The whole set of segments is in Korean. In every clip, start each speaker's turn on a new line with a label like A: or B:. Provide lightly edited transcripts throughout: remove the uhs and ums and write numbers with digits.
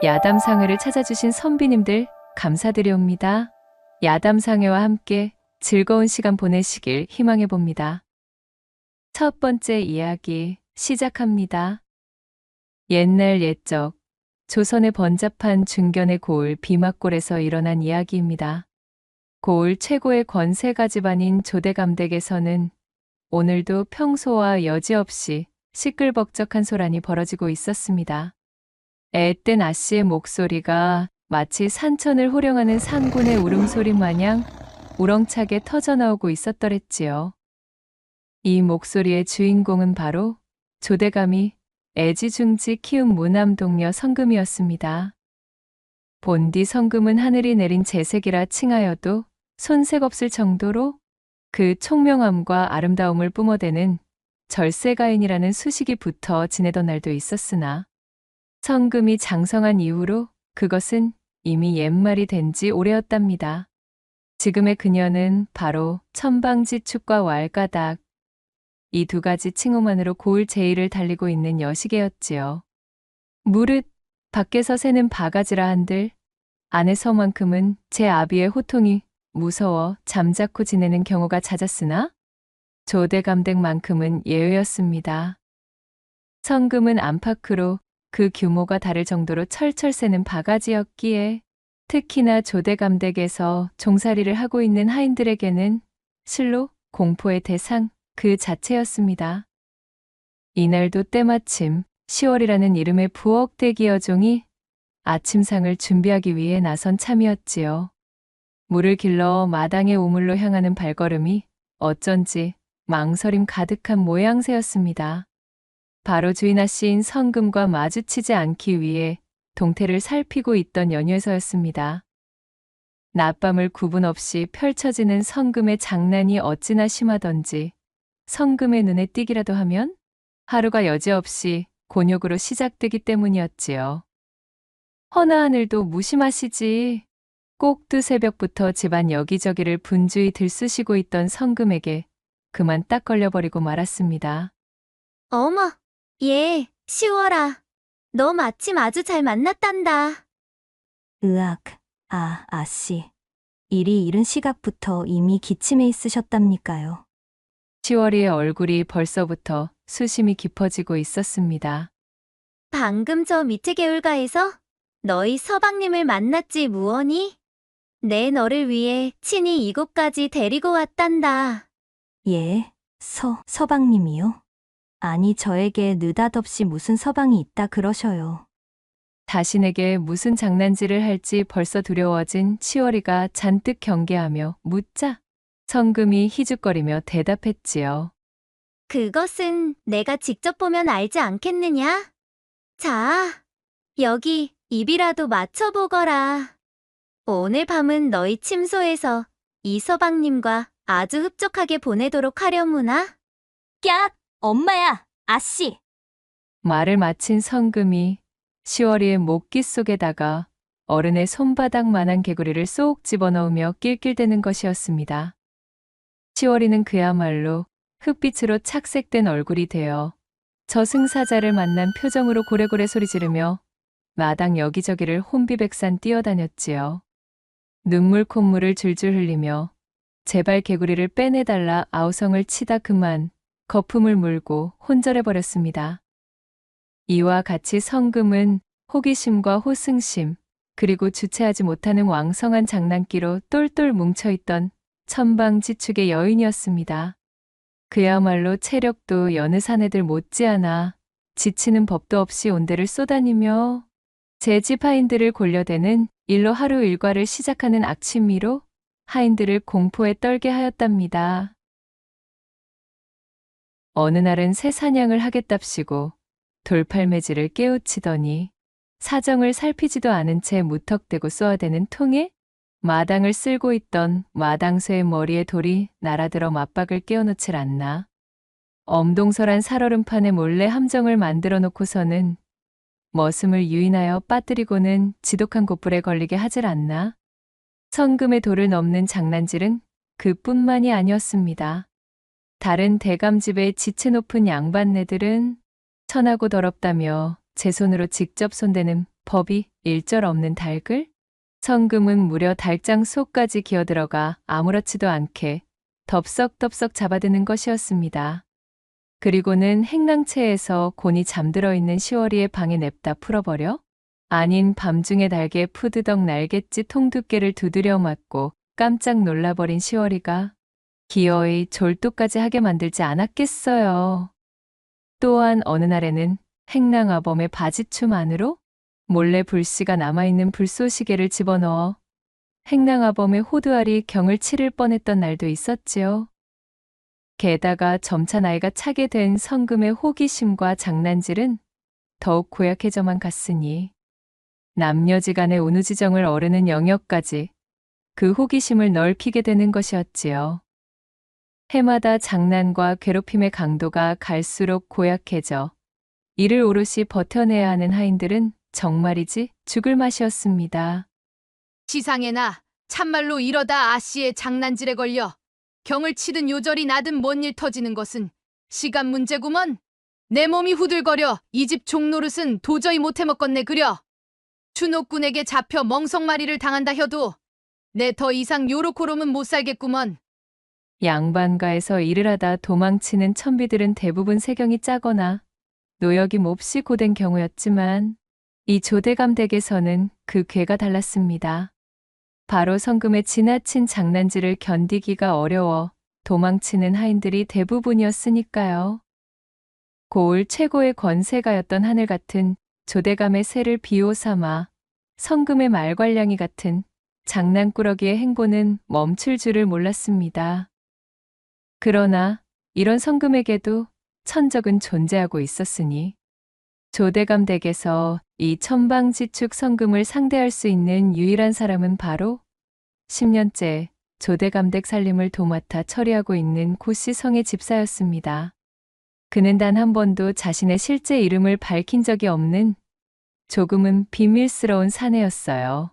A: 야담상회를 찾아주신 선비님들 감사드리옵니다. 야담상회와 함께 즐거운 시간 보내시길 희망해 봅니다. 첫 번째 이야기 시작합니다. 옛날 옛적 조선의 번잡한 중견의 고을 비막골에서 일어난 이야기입니다. 고을 최고의 권세가 집안인 조대감댁에서는 오늘도 평소와 여지없이 시끌벅적한 소란이 벌어지고 있었습니다. 앳된 아씨의 목소리가 마치 산천을 호령하는 상군의 울음소리 마냥 우렁차게 터져나오고 있었더랬지요. 이 목소리의 주인공은 바로 조대감이 애지중지 키운 무남동녀 성금이었습니다. 본디 성금은 하늘이 내린 재색이라 칭하여도 손색 없을 정도로 그 총명함과 아름다움을 뿜어대는 절세가인이라는 수식이 붙어 지내던 날도 있었으나 성금이 장성한 이후로 그것은 이미 옛말이 된 지 오래였답니다. 지금의 그녀는 바로 천방지축과 왈가닥, 이 두 가지 칭호만으로 고을 제의를 달리고 있는 여시개였지요. 무릇 밖에서 새는 바가지라 한들 안에서만큼은 제 아비의 호통이 무서워 잠자코 지내는 경우가 잦았으나 조대감댁만큼은 예외였습니다. 성금은 안팎으로 그 규모가 다를 정도로 철철 새는 바가지였기에 특히나 조대감댁에서 종살이를 하고 있는 하인들에게는 실로 공포의 대상 그 자체였습니다. 이날도 때마침 10월이라는 이름의 부엌대기 여종이 아침상을 준비하기 위해 나선 참이었지요. 물을 길러 마당의 우물로 향하는 발걸음이 어쩐지 망설임 가득한 모양새였습니다. 바로 주인 아씨인 성금과 마주치지 않기 위해 동태를 살피고 있던 연유에서였습니다. 낮밤을 구분 없이 펼쳐지는 성금의 장난이 어찌나 심하던지 성금의 눈에 띄기라도 하면 하루가 여지없이 곤욕으로 시작되기 때문이었지요. 허나하늘도 무심하시지. 꼭두 새벽부터 집안 여기저기를 분주히 들쑤시고 있던 성금에게 그만 딱 걸려버리고 말았습니다.
B: 어머, 얘, 시월아. 너 마침 아주 잘 만났단다.
C: 으악, 아씨. 일이 이른 시각부터 이미 기침해 있으셨답니까요?
A: 10월이의 얼굴이 벌써부터 수심이 깊어지고 있었습니다.
B: 방금 저 밑에 개울가에서 너희 서방님을 만났지 무언이? 내 너를 위해 친히 이곳까지 데리고 왔단다.
C: 예, 서방님이요? 아니, 저에게 느닷없이 무슨 서방이 있다 그러셔요.
A: 자신에게 무슨 장난질을 할지 벌써 두려워진 치월이가 잔뜩 경계하며 묻자 성금이 희죽거리며 대답했지요.
B: 그것은 내가 직접 보면 알지 않겠느냐? 자, 여기 입이라도 맞춰보거라. 오늘 밤은 너희 침소에서 이 서방님과 아주 흡족하게 보내도록 하려무나?
C: 깍! 엄마야! 아씨!
A: 말을 마친 성금이 시월이의 목깃 속에다가 어른의 손바닥만한 개구리를 쏙 집어넣으며 낄낄대는 것이었습니다. 시월이는 그야말로 흑빛으로 착색된 얼굴이 되어 저승사자를 만난 표정으로 고래고래 소리 지르며 마당 여기저기를 혼비백산 뛰어다녔지요. 눈물 콧물을 줄줄 흘리며 제발 개구리를 빼내달라 아우성을 치다 그만 거품을 물고 혼절해버렸습니다. 이와 같이 성금은 호기심과 호승심 그리고 주체하지 못하는 왕성한 장난기로 똘똘 뭉쳐있던 천방지축의 여인이었습니다. 그야말로 체력도 여느 사내들 못지않아 지치는 법도 없이 온데를 쏘다니며 제 집 하인들을 골려대는 일로 하루 일과를 시작하는 악취미로 하인들을 공포에 떨게 하였답니다. 어느 날은 새 사냥을 하겠답시고 돌팔매질을 깨우치더니 사정을 살피지도 않은 채 무턱대고 쏘아대는 통에 마당을 쓸고 있던 마당쇠의 머리에 돌이 날아들어 맞박을 깨워놓질 않나. 엄동설한 살얼음판에 몰래 함정을 만들어 놓고서는 머슴을 유인하여 빠뜨리고는 지독한 곧불에 걸리게 하질 않나. 성금의 돌을 넘는 장난질은 그뿐만이 아니었습니다. 다른 대감집의 지체 높은 양반네들은 천하고 더럽다며 제 손으로 직접 손대는 법이 일절 없는 닭을? 성금은 무려 닭장 속까지 기어들어가 아무렇지도 않게 덥석덥석 잡아드는 것이었습니다. 그리고는 행랑채에서 곤히 잠들어 있는 시월이의 방에 냅다 풀어버려? 아닌 밤중에 닭의 푸드덕 날갯짓 통두께를 두드려 맞고 깜짝 놀라버린 시월이가 기어이 졸도까지 하게 만들지 않았겠어요. 또한 어느 날에는 행랑아범의 바지춤 안으로 몰래 불씨가 남아있는 불쏘시개를 집어넣어 행랑아범의 호두알이 경을 치를 뻔했던 날도 있었지요. 게다가 점차 나이가 차게 된 성금의 호기심과 장난질은 더욱 고약해져만 갔으니 남녀지간의 운우지정을 어르는 영역까지 그 호기심을 넓히게 되는 것이었지요. 해마다 장난과 괴롭힘의 강도가 갈수록 고약해져 이를 오롯이 버텨내야 하는 하인들은 정말이지 죽을 맛이었습니다.
D: 지상에나 참말로 이러다 아씨의 장난질에 걸려 경을 치든 요절이 나든 뭔 일 터지는 것은 시간 문제구먼. 내 몸이 후들거려 이 집 종노릇은 도저히 못해 먹겠네 그려. 추노꾼에게 잡혀 멍석마리를 당한다 해도 내 더 이상 요렇고롬은 못 살겠구먼.
A: 양반가에서 일을 하다 도망치는 천비들은 대부분 세경이 짜거나 노역이 몹시 고된 경우였지만 이 조대감 댁에서는 그 궤가 달랐습니다. 바로 성금의 지나친 장난질을 견디기가 어려워 도망치는 하인들이 대부분이었으니까요. 고을 최고의 권세가였던 하늘 같은 조대감의 세를 비호삼아 성금의 말괄량이 같은 장난꾸러기의 행보는 멈출 줄을 몰랐습니다. 그러나 이런 성금에게도 천적은 존재하고 있었으니 조대감 댁에서 이 천방지축 성금을 상대할 수 있는 유일한 사람은 바로 10년째 조대감 댁 살림을 도맡아 처리하고 있는 고씨성의 집사였습니다. 그는 단 한 번도 자신의 실제 이름을 밝힌 적이 없는 조금은 비밀스러운 사내였어요.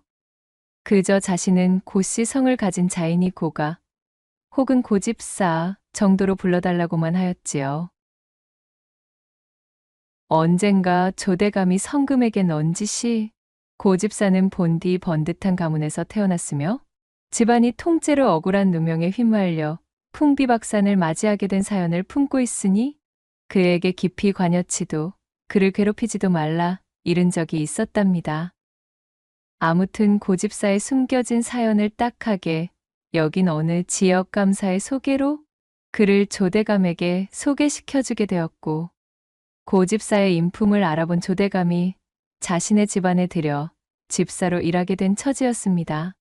A: 그저 자신은 고씨성을 가진 자인이 고가 혹은 고집사 정도로 불러달라고만 하였지요. 언젠가 조대감이 성금에게 넌지시 고집사는 본디 번듯한 가문에서 태어났으며 집안이 통째로 억울한 누명에 휘말려 풍비박산을 맞이하게 된 사연을 품고 있으니 그에게 깊이 관여치도 그를 괴롭히지도 말라 이른 적이 있었답니다. 아무튼 고집사의 숨겨진 사연을 딱하게 여긴 어느 지역 감사의 소개로 그를 조대감에게 소개시켜주게 되었고 고집사의 인품을 알아본 조대감이 자신의 집안에 들여 집사로 일하게 된 처지였습니다.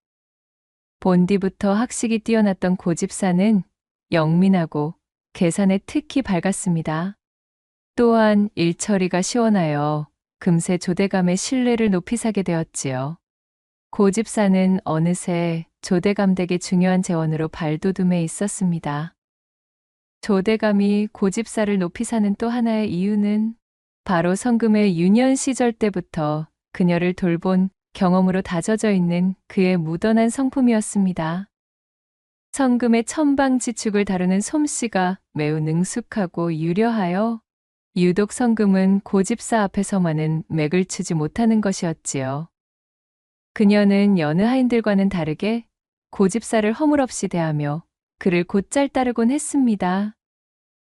A: 본디부터 학식이 뛰어났던 고집사는 영민하고 계산에 특히 밝았습니다. 또한 일처리가 시원하여 금세 조대감의 신뢰를 높이 사게 되었지요. 고집사는 어느새 조대감 댁의 중요한 재원으로 발돋움해 있었습니다. 조대감이 고집사를 높이 사는 또 하나의 이유는 바로 성금의 유년 시절 때부터 그녀를 돌본 경험으로 다져져 있는 그의 묻어난 성품이었습니다. 성금의 천방지축을 다루는 솜씨가 매우 능숙하고 유려하여 유독 성금은 고집사 앞에서만은 맥을 추지 못하는 것이었지요. 그녀는 여느 하인들과는 다르게 고집사를 허물없이 대하며 그를 곧잘 따르곤 했습니다.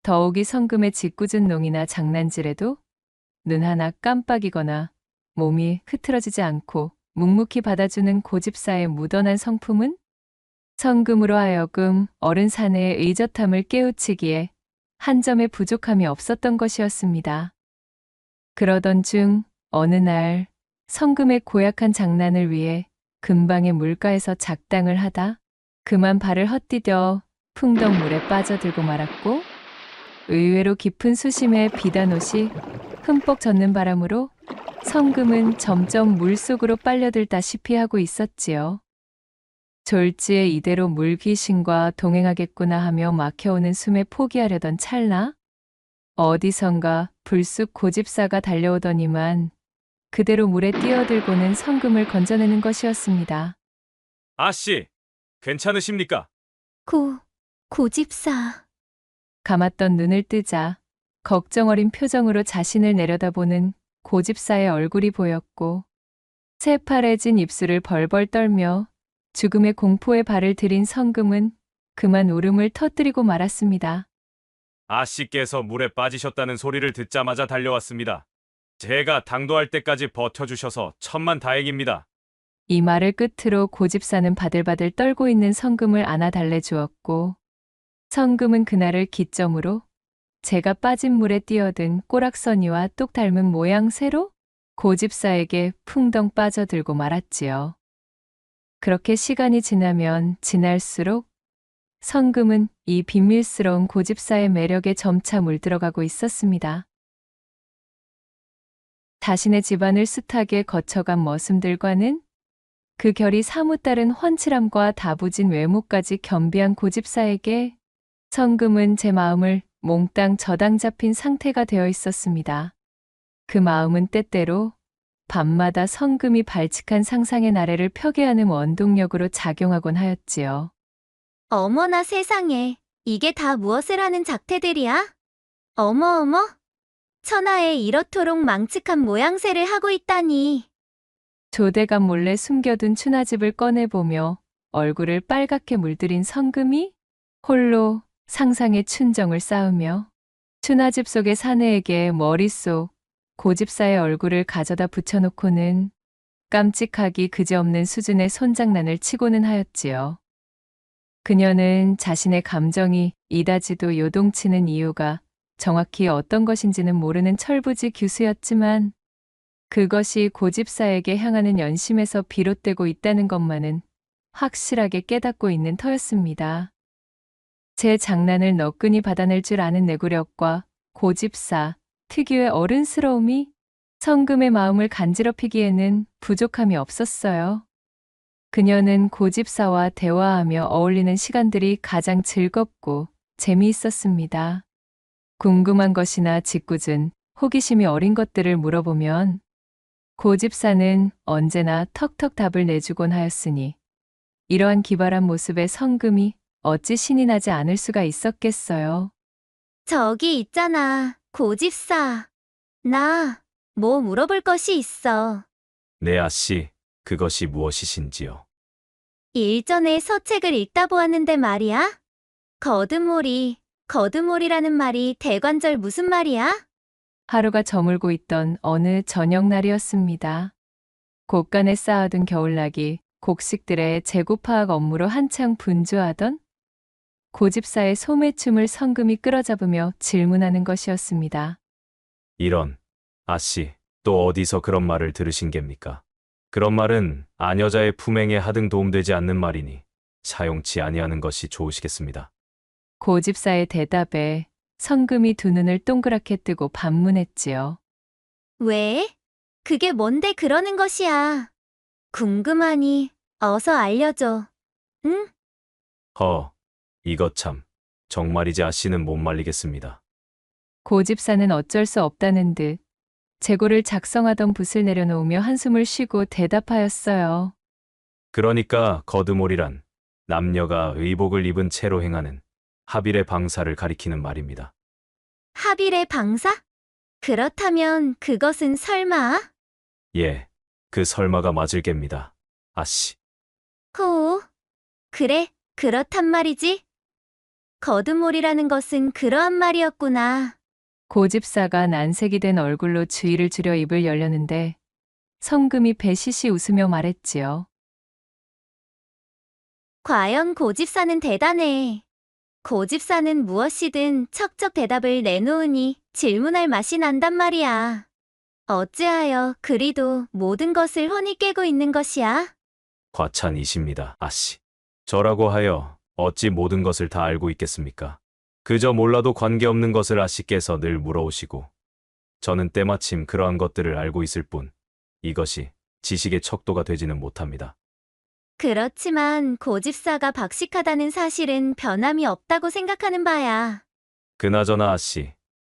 A: 더욱이 성금의 짓궂은 농이나 장난질에도 눈 하나 깜빡이거나 몸이 흐트러지지 않고 묵묵히 받아주는 고집사의 무던한 성품은 성금으로 하여금 어른 사내의 의젓함을 깨우치기에 한 점의 부족함이 없었던 것이었습니다. 그러던 중 어느 날 성금의 고약한 장난을 위해 근방의 물가에서 작당을 하다 그만 발을 헛디뎌 풍덩물에 빠져들고 말았고 의외로 깊은 수심에 비단 옷이 흠뻑 젖는 바람으로 성금은 점점 물속으로 빨려들다시피 하고 있었지요. 졸지에 이대로 물귀신과 동행하겠구나 하며 막혀오는 숨에 포기하려던 찰나 어디선가 불쑥 고집사가 달려오더니만 그대로 물에 뛰어들고는 성금을 건져내는 것이었습니다.
E: 아씨, 괜찮으십니까?
B: 고집사.
A: 감았던 눈을 뜨자 걱정 어린 표정으로 자신을 내려다보는 고집사의 얼굴이 보였고 새파래진 입술을 벌벌 떨며 죽음의 공포에 발을 들인 성금은 그만 울음을 터뜨리고 말았습니다.
E: 아씨께서 물에 빠지셨다는 소리를 듣자마자 달려왔습니다. 제가 당도할 때까지 버텨주셔서 천만 다행입니다.
A: 이 말을 끝으로 고집사는 바들바들 떨고 있는 성금을 안아 달래주었고, 성금은 그날을 기점으로 제가 빠진 물에 뛰어든 꼬락서니와 똑 닮은 모양새로 고집사에게 풍덩 빠져들고 말았지요. 그렇게 시간이 지나면 지날수록 성금은 이 비밀스러운 고집사의 매력에 점차 물들어가고 있었습니다. 자신의 집안을 숱하게 거쳐간 머슴들과는 그 결이 사뭇 다른 훤칠함과 다부진 외모까지 겸비한 고집사에게 성금은 제 마음을 몽땅 저당 잡힌 상태가 되어 있었습니다. 그 마음은 때때로 밤마다 성금이 발칙한 상상의 나래를 펴게 하는 원동력으로 작용하곤 하였지요.
B: 어머나 세상에, 이게 다 무엇을 하는 작태들이야? 어머어머, 천하에 이렇도록 망측한 모양새를 하고 있다니.
A: 조대감 몰래 숨겨둔 추나집을 꺼내보며 얼굴을 빨갛게 물들인 성금이 홀로 상상의 춘정을 쌓으며 추나집 속의 사내에게 머릿속 고집사의 얼굴을 가져다 붙여놓고는 깜찍하기 그지없는 수준의 손장난을 치고는 하였지요. 그녀는 자신의 감정이 이다지도 요동치는 이유가 정확히 어떤 것인지는 모르는 철부지 교수였지만 그것이 고집사에게 향하는 연심에서 비롯되고 있다는 것만은 확실하게 깨닫고 있는 터였습니다. 제 장난을 너끈히 받아낼 줄 아는 내구력과 고집사 특유의 어른스러움이 성금의 마음을 간지럽히기에는 부족함이 없었어요. 그녀는 고집사와 대화하며 어울리는 시간들이 가장 즐겁고 재미있었습니다. 궁금한 것이나 짓궂은 호기심이 어린 것들을 물어보면 고집사는 언제나 턱턱 답을 내주곤 하였으니 이러한 기발한 모습에 성금이 어찌 신이 나지 않을 수가 있었겠어요.
B: 저기 있잖아, 고집사. 나 뭐 물어볼 것이 있어.
E: 네, 아씨. 그것이 무엇이신지요?
B: 일전에 서책을 읽다 보았는데 말이야. 거드몰이라는 말이 대관절 무슨 말이야?
A: 하루가 저물고 있던 어느 저녁날이었습니다. 곳간에 쌓아둔 겨울나기 곡식들의 재고파악 업무로 한창 분주하던 고집사의 소매춤을 성금이 끌어잡으며 질문하는 것이었습니다.
E: 이런, 아씨, 또 어디서 그런 말을 들으신 geb니까? 그런 말은 아녀자의 품행에 하등 도움되지 않는 말이니 사용치 아니하는 것이 좋으시겠습니다.
A: 고집사의 대답에 성금이 두 눈을 동그랗게 뜨고 반문했지요.
B: 왜? 그게 뭔데 그러는 것이야? 궁금하니 어서 알려줘. 응?
E: 이것 참, 정말이지 아씨는 못 말리겠습니다.
A: 고집사는 어쩔 수 없다는 듯 재고를 작성하던 붓을 내려놓으며 한숨을 쉬고 대답하였어요.
E: 그러니까 거드몰이란 남녀가 의복을 입은 채로 행하는 합일의 방사를 가리키는 말입니다.
B: 합일의 방사? 그렇다면 그것은 설마?
E: 예, 그 설마가 맞을 geb니다. 아씨.
B: 호, 그래, 그렇단 말이지. 거드몰이라는 것은 그러한 말이었구나.
A: 고집사가 난색이 된 얼굴로 주의를 주려 입을 열렸는데 성금이 배시시 웃으며 말했지요.
B: 과연 고집사는 대단해. 고집사는 무엇이든 척척 대답을 내놓으니 질문할 맛이 난단 말이야. 어찌하여 그리도 모든 것을 훤히 깨고 있는 것이야?
E: 과찬이십니다, 아씨. 저라고 하여 어찌 모든 것을 다 알고 있겠습니까? 그저 몰라도 관계없는 것을 아씨께서 늘 물어오시고 저는 때마침 그러한 것들을 알고 있을 뿐 이것이 지식의 척도가 되지는 못합니다.
B: 그렇지만 고집사가 박식하다는 사실은 변함이 없다고 생각하는 바야.
E: 그나저나 아씨,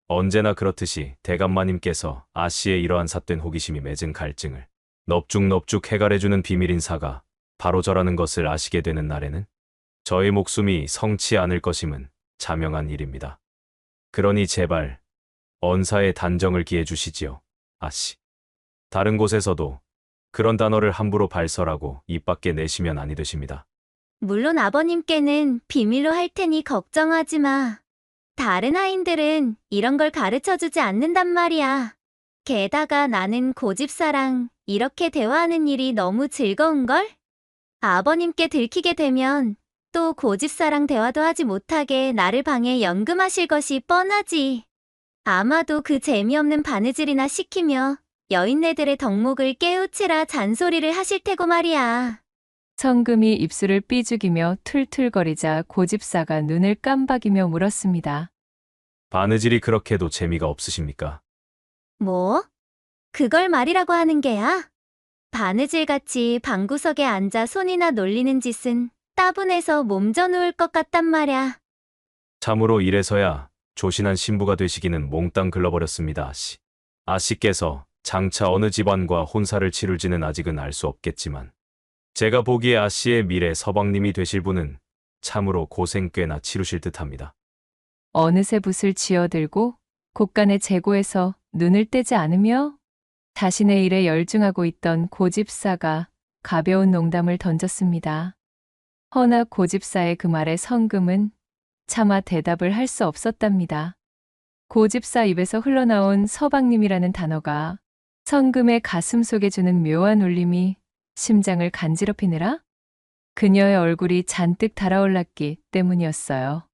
E: 언제나 그렇듯이 대감마님께서 아씨의 이러한 삿된 호기심이 맺은 갈증을 넙죽넙죽 해갈해주는 비밀인 사가 바로 저라는 것을 아시게 되는 날에는 저의 목숨이 성치 않을 것임은 자명한 일입니다. 그러니 제발 언사의 단정을 기해 주시지요, 아씨. 다른 곳에서도 그런 단어를 함부로 발설하고 입 밖에 내시면 아니 되십니다.
B: 물론 아버님께는 비밀로 할 테니 걱정하지 마. 다른 하인들은 이런 걸 가르쳐 주지 않는단 말이야. 게다가 나는 고집사랑 이렇게 대화하는 일이 너무 즐거운걸? 아버님께 들키게 되면 또 고집사랑 대화도 하지 못하게 나를 방에 연금하실 것이 뻔하지. 아마도 그 재미없는 바느질이나 시키며 여인네들의 덕목을 깨우치라 잔소리를 하실 테고 말이야.
A: 성금이 입술을 삐죽이며 툴툴거리자 고집사가 눈을 깜박이며 물었습니다.
E: 바느질이 그렇게도 재미가 없으십니까?
B: 뭐? 그걸 말이라고 하는 게야? 바느질같이 방구석에 앉아 손이나 놀리는 짓은 따분해서 몸져 누울 것 같단 말야.
E: 참으로 이래서야 조신한 신부가 되시기는 몽땅 글러버렸습니다, 아씨. 아씨께서 장차 어느 집안과 혼사를 치룰지는 아직은 알 수 없겠지만 제가 보기에 아씨의 미래 서방님이 되실 분은 참으로 고생 꽤나 치루실 듯합니다.
A: 어느새 붓을 쥐어들고 곳간의 재고에서 눈을 떼지 않으며 자신의 일에 열중하고 있던 고집사가 가벼운 농담을 던졌습니다. 허나 고집사의 그 말에 성금은 차마 대답을 할 수 없었답니다. 고집사 입에서 흘러나온 서방님이라는 단어가 성금의 가슴 속에 주는 묘한 울림이 심장을 간지럽히느라 그녀의 얼굴이 잔뜩 달아올랐기 때문이었어요.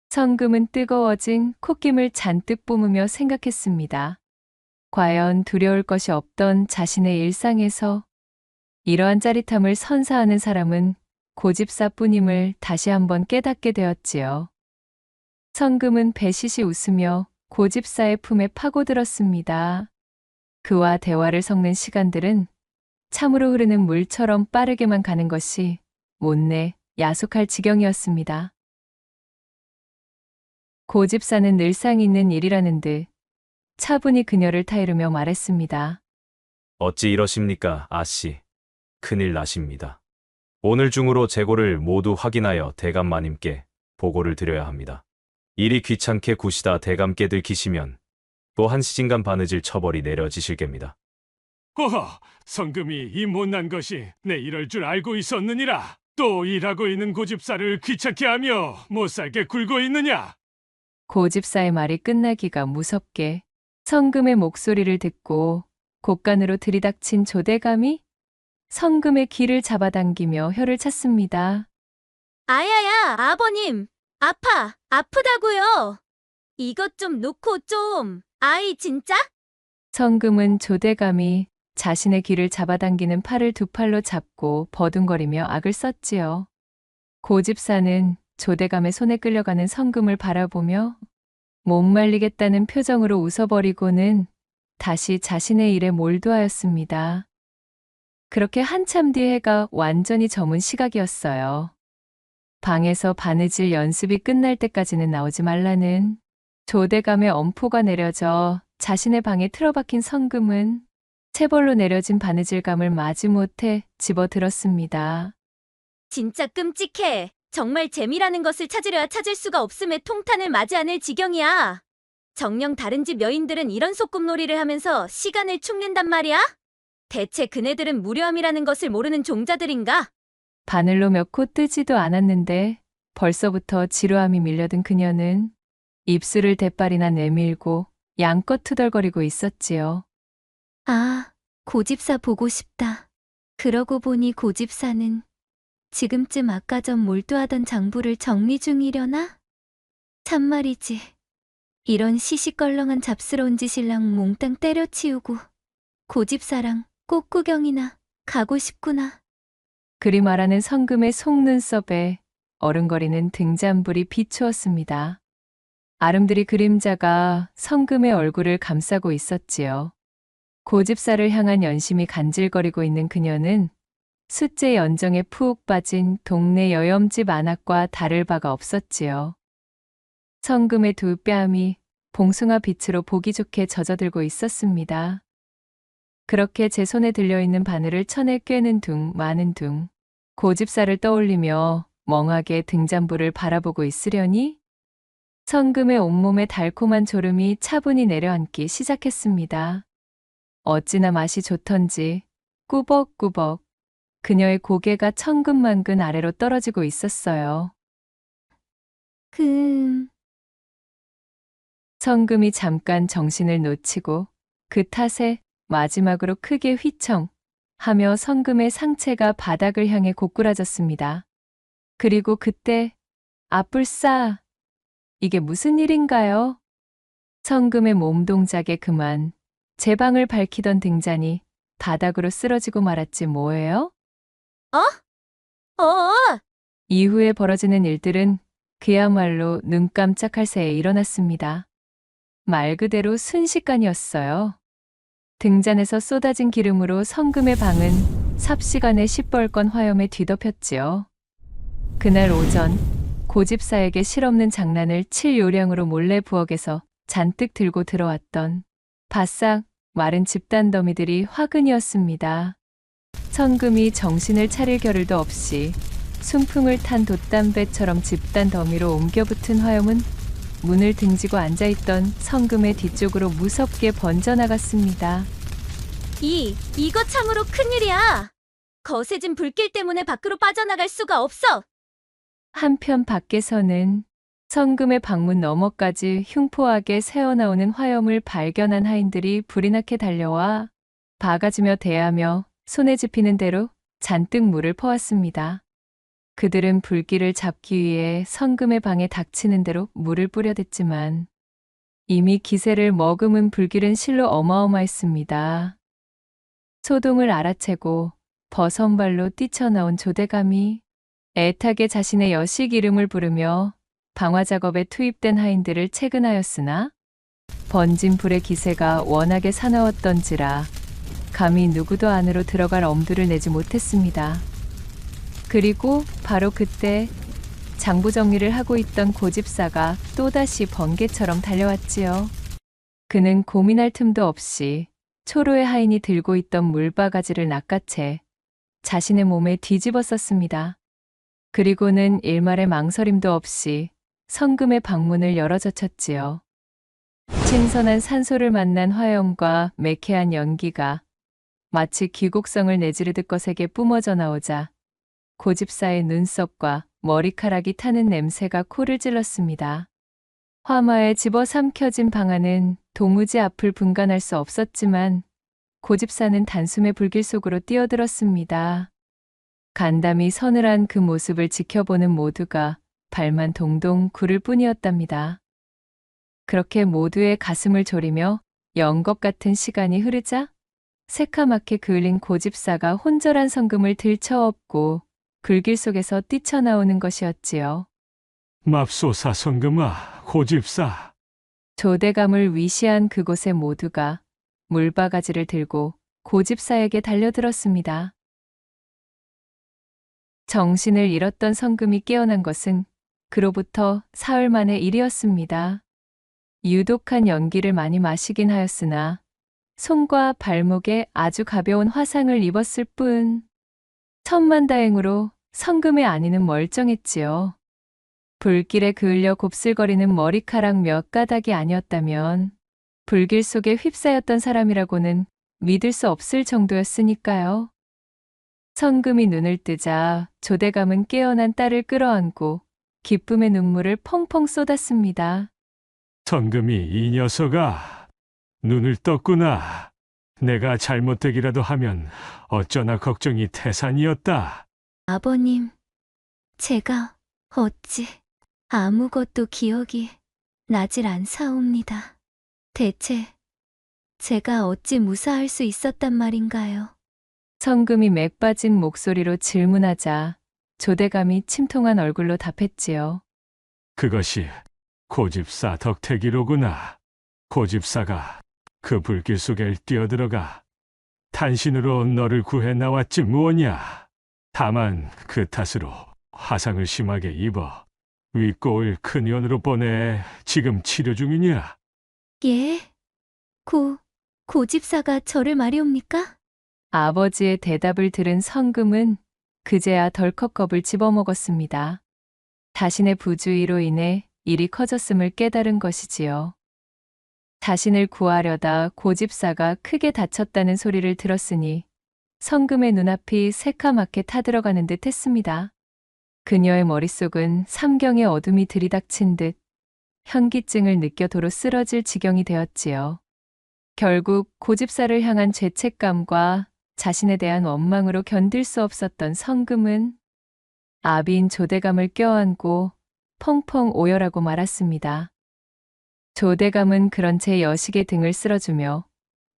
A: 성금은 뜨거워진 콧김을 잔뜩 뿜으며 생각했습니다. 과연 두려울 것이 없던 자신의 일상에서 이러한 짜릿함을 선사하는 사람은 고집사뿐임을 다시 한번 깨닫게 되었지요. 성금은 배시시 웃으며 고집사의 품에 파고들었습니다. 그와 대화를 섞는 시간들은 참으로 흐르는 물처럼 빠르게만 가는 것이 못내 야속할 지경이었습니다. 고집사는 늘상 있는 일이라는 듯 차분히 그녀를 타이르며 말했습니다.
E: 어찌 이러십니까, 아씨. 큰일 나십니다. 오늘 중으로 재고를 모두 확인하여 대감마님께 보고를 드려야 합니다. 일이 귀찮게 구시다 대감께 들키시면 또 한 시진간 바느질 처벌이 내려지실 겁니다.
F: 허허, 성금이 이 못난 것이 내 이럴 줄 알고 있었느니라. 또 일하고 있는 고집사를 귀찮게 하며 못 살게 굴고 있느냐?
A: 고집사의 말이 끝나기가 무섭게 성금의 목소리를 듣고 곳간으로 들이닥친 조대감이 성금의 귀를 잡아당기며 혀를 찼습니다.
B: 아야야, 아버님. 아프다고요. 이것 좀 놓고 좀. 아이, 진짜?
A: 성금은 조대감이 자신의 귀를 잡아당기는 팔을 두 팔로 잡고 버둥거리며 악을 썼지요. 고집사는 조대감의 손에 끌려가는 성금을 바라보며 못 말리겠다는 표정으로 웃어버리고는 다시 자신의 일에 몰두하였습니다. 그렇게 한참 뒤 해가 완전히 저문 시각이었어요. 방에서 바느질 연습이 끝날 때까지는 나오지 말라는 조대감의 엄포가 내려져 자신의 방에 틀어박힌 성금은 체벌로 내려진 바느질감을 마지못해 집어들었습니다.
B: 진짜 끔찍해. 정말 재미라는 것을 찾으려야 찾을 수가 없음에 통탄을 맞이 않을 지경이야. 정녕 다른 집 여인들은 이런 소꿉놀이를 하면서 시간을 축낸단 말이야? 대체 그네들은 무료함이라는 것을 모르는 종자들인가?
A: 바늘로 몇 코 뜨지도 않았는데 벌써부터 지루함이 밀려든 그녀는 입술을 대빨이나 내밀고 양껏 투덜거리고 있었지요.
B: 아, 고집사 보고 싶다. 그러고 보니 고집사는 지금쯤 아까 전 몰두하던 장부를 정리 중이려나? 참말이지. 이런 시시껄렁한 잡스러운 짓이랑 몽땅 때려치우고 고집사랑 꽃구경이나 가고 싶구나.
A: 그리 말하는 성금의 속눈썹에 어른거리는 등잔불이 비추었습니다. 아름드리 그림자가 성금의 얼굴을 감싸고 있었지요. 고집사를 향한 연심이 간질거리고 있는 그녀는 숫제 연정에 푹 빠진 동네 여염집 안악과 다를 바가 없었지요. 성금의 두 뺨이 봉숭아 빛으로 보기 좋게 젖어들고 있었습니다. 그렇게 제 손에 들려있는 바늘을 천에 꿰는 둥 마는 둥 고집사를 떠올리며 멍하게 등잔불을 바라보고 있으려니 성금의 온몸에 달콤한 졸음이 차분히 내려앉기 시작했습니다. 어찌나 맛이 좋던지 꾸벅꾸벅 그녀의 고개가 천근만근 아래로 떨어지고 있었어요. 성금이 잠깐 정신을 놓치고 그 탓에 마지막으로 크게 휘청 하며 성금의 상체가 바닥을 향해 고꾸라졌습니다. 그리고 그때 아뿔싸! 이게 무슨 일인가요? 성금의 몸 동작에 그만 제 방을 밝히던 등잔이 바닥으로 쓰러지고 말았지 뭐예요? 이후에 벌어지는 일들은 그야말로 눈 깜짝할 새에 일어났습니다. 말 그대로 순식간이었어요. 등잔에서 쏟아진 기름으로 성금의 방은 삽시간에 시뻘건 화염에 뒤덮였지요. 그날 오전 고집사에게 실없는 장난을 칠 요량으로 몰래 부엌에서 잔뜩 들고 들어왔던 바싹 마른 집단 더미들이 화근이었습니다. 성금이 정신을 차릴 겨를도 없이 순풍을 탄 돛담배처럼 집단 더미로 옮겨붙은 화염은 문을 등지고 앉아있던 성금의 뒤쪽으로 무섭게 번져나갔습니다.
B: 이거 참으로 큰일이야. 거세진 불길 때문에 밖으로 빠져나갈 수가 없어.
A: 한편 밖에서는 성금의 방문 너머까지 흉포하게 새어나오는 화염을 발견한 하인들이 불이 나게 달려와 바가지며 대하며 손에 집히는 대로 잔뜩 물을 퍼왔습니다. 그들은 불길을 잡기 위해 성금의 방에 닥치는 대로 물을 뿌려댔지만 이미 기세를 머금은 불길은 실로 어마어마했습니다. 소동을 알아채고 버선발로 뛰쳐나온 조대감이 애타게 자신의 여식 이름을 부르며 방화 작업에 투입된 하인들을 채근하였으나 번진 불의 기세가 워낙에 사나웠던지라 감히 누구도 안으로 들어갈 엄두를 내지 못했습니다. 그리고 바로 그때 장부 정리를 하고 있던 고집사가 또다시 번개처럼 달려왔지요. 그는 고민할 틈도 없이 초로의 하인이 들고 있던 물바가지를 낚아채 자신의 몸에 뒤집어 썼습니다. 그리고는 일말의 망설임도 없이 성금의 방문을 열어젖혔지요. 신선한 산소를 만난 화염과 매캐한 연기가 마치 귀곡성을 내지르듯 거세게 뿜어져 나오자 고집사의 눈썹과 머리카락이 타는 냄새가 코를 찔렀습니다. 화마에 집어삼켜진 방아는 도무지 앞을 분간할 수 없었지만 고집사는 단숨에 불길 속으로 뛰어들었습니다. 간담이 서늘한 그 모습을 지켜보는 모두가 발만 동동 구를 뿐이었답니다. 그렇게 모두의 가슴을 졸이며 연것 같은 시간이 흐르자 새카맣게 그을린 고집사가 혼절한 성금을 들쳐업고 불길 속에서 뛰쳐나오는 것이었지요.
F: 맙소사 성금아, 고집사.
A: 조대감을 위시한 그곳의 모두가 물바가지를 들고 고집사에게 달려들었습니다. 정신을 잃었던 성금이 깨어난 것은 그로부터 사흘 만의 일이었습니다. 유독한 연기를 많이 마시긴 하였으나 손과 발목에 아주 가벼운 화상을 입었을 뿐 천만다행으로 성금의 안위는 멀쩡했지요. 불길에 그을려 곱슬거리는 머리카락 몇 가닥이 아니었다면 불길 속에 휩싸였던 사람이라고는 믿을 수 없을 정도였으니까요. 성금이 눈을 뜨자 조대감은 깨어난 딸을 끌어안고 기쁨의 눈물을 펑펑 쏟았습니다.
F: 성금이 이 녀석아, 눈을 떴구나. 내가 잘못되기라도 하면 어쩌나 걱정이 태산이었다.
B: 아버님, 제가 어찌 아무것도 기억이 나질 않사옵니다. 대체 제가 어찌 무사할 수 있었단 말인가요?
A: 성금이 맥 빠진 목소리로 질문하자 조대감이 침통한 얼굴로 답했지요.
F: 그것이 고집사 덕택이로구나. 고집사가 그 불길 속에 뛰어들어가 탄신으로 너를 구해 나왔지 무엇냐. 다만 그 탓으로 화상을 심하게 입어 윗골 큰의원으로 보내 지금 치료 중이냐.
B: 예? 고집사가 저를 말이옵니까?
A: 아버지의 대답을 들은 성금은 그제야 덜컥 겁을 집어먹었습니다. 자신의 부주의로 인해 일이 커졌음을 깨달은 것이지요. 자신을 구하려다 고집사가 크게 다쳤다는 소리를 들었으니 성금의 눈앞이 새카맣게 타들어가는 듯 했습니다. 그녀의 머릿속은 삼경의 어둠이 들이닥친 듯 현기증을 느껴 도로 쓰러질 지경이 되었지요. 결국 고집사를 향한 죄책감과 자신에 대한 원망으로 견딜 수 없었던 성금은 아비인 조대감을 껴안고 펑펑 오열하고 말았습니다. 조대감은 그런 채 여식의 등을 쓸어주며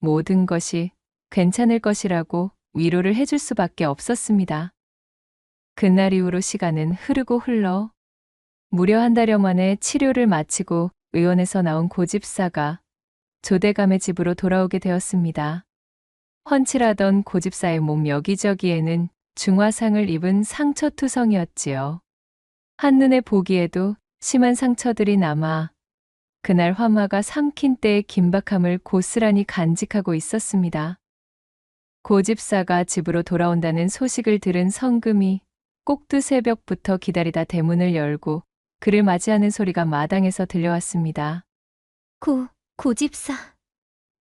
A: 모든 것이 괜찮을 것이라고 위로를 해줄 수밖에 없었습니다. 그날 이후로 시간은 흐르고 흘러 무려 한 달여 만에 치료를 마치고 의원에서 나온 고집사가 조대감의 집으로 돌아오게 되었습니다. 훤칠하던 고집사의 몸 여기저기에는 중화상을 입은 상처투성이었지요. 한눈에 보기에도 심한 상처들이 남아 그날 화마가 삼킨 때의 긴박함을 고스란히 간직하고 있었습니다. 고집사가 집으로 돌아온다는 소식을 들은 성금이 꼭두 새벽부터 기다리다 대문을 열고 그를 맞이하는 소리가 마당에서 들려왔습니다.
B: 고집사.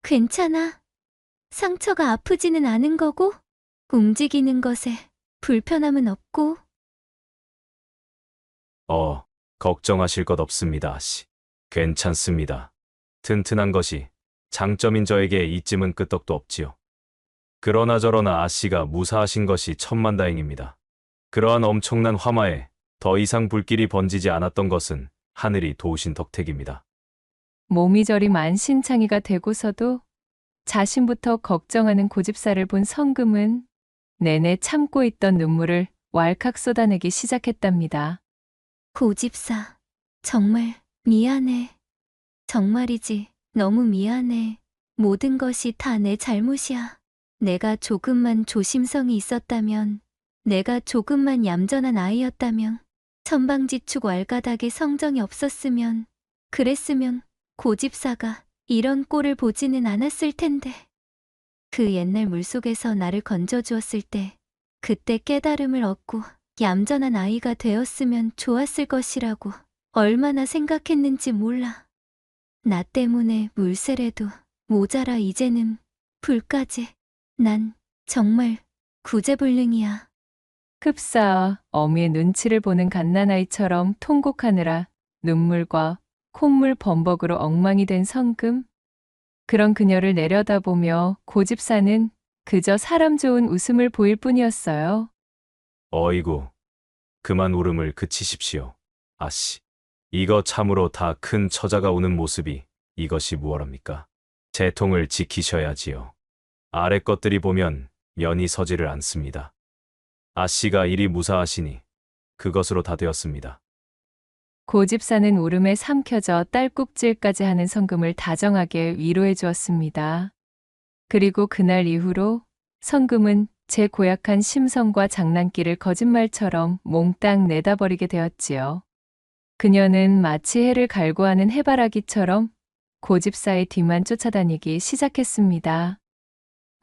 B: 괜찮아? 상처가 아프지는 않은 거고? 움직이는 것에 불편함은 없고?
E: 걱정하실 것 없습니다, 아씨. 괜찮습니다. 튼튼한 것이 장점인 저에게 이쯤은 끄떡도 없지요. 그러나 저러나 아씨가 무사하신 것이 천만다행입니다. 그러한 엄청난 화마에 더 이상 불길이 번지지 않았던 것은 하늘이 도우신 덕택입니다.
A: 몸이 저리 만신창이가 되고서도 자신부터 걱정하는 고집사를 본 성금은 내내 참고 있던 눈물을 왈칵 쏟아내기 시작했답니다.
B: 고집사. 정말 미안해. 정말이지. 너무 미안해. 모든 것이 다 내 잘못이야. 내가 조금만 조심성이 있었다면, 내가 조금만 얌전한 아이였다면, 천방지축 왈가닥에 성정이 없었으면, 그랬으면 고집사가 이런 꼴을 보지는 않았을 텐데. 그 옛날 물속에서 나를 건져주었을 때, 그때 깨달음을 얻고 얌전한 아이가 되었으면 좋았을 것이라고 얼마나 생각했는지 몰라. 나 때문에 물세례도 모자라 이제는 불까지. 난 정말 구제불능이야.
A: 흡사 어미의 눈치를 보는 갓난아이처럼 통곡하느라 눈물과 콧물 범벅으로 엉망이 된 성금. 그런 그녀를 내려다보며 고집사는 그저 사람 좋은 웃음을 보일 뿐이었어요.
E: 어이구, 그만 울음을 그치십시오, 아씨. 이거 참으로 다 큰 처자가 우는 모습이 이것이 무엇합니까? 재통을 지키셔야지요. 아래 것들이 보면 면이 서지를 않습니다. 아씨가 일이 무사하시니 그것으로 다 되었습니다.
A: 고집사는 울음에 삼켜져 딸꾹질까지 하는 성금을 다정하게 위로해 주었습니다. 그리고 그날 이후로 성금은 제 고약한 심성과 장난기를 거짓말처럼 몽땅 내다버리게 되었지요. 그녀는 마치 해를 갈구하는 해바라기처럼 고집사의 뒤만 쫓아다니기 시작했습니다.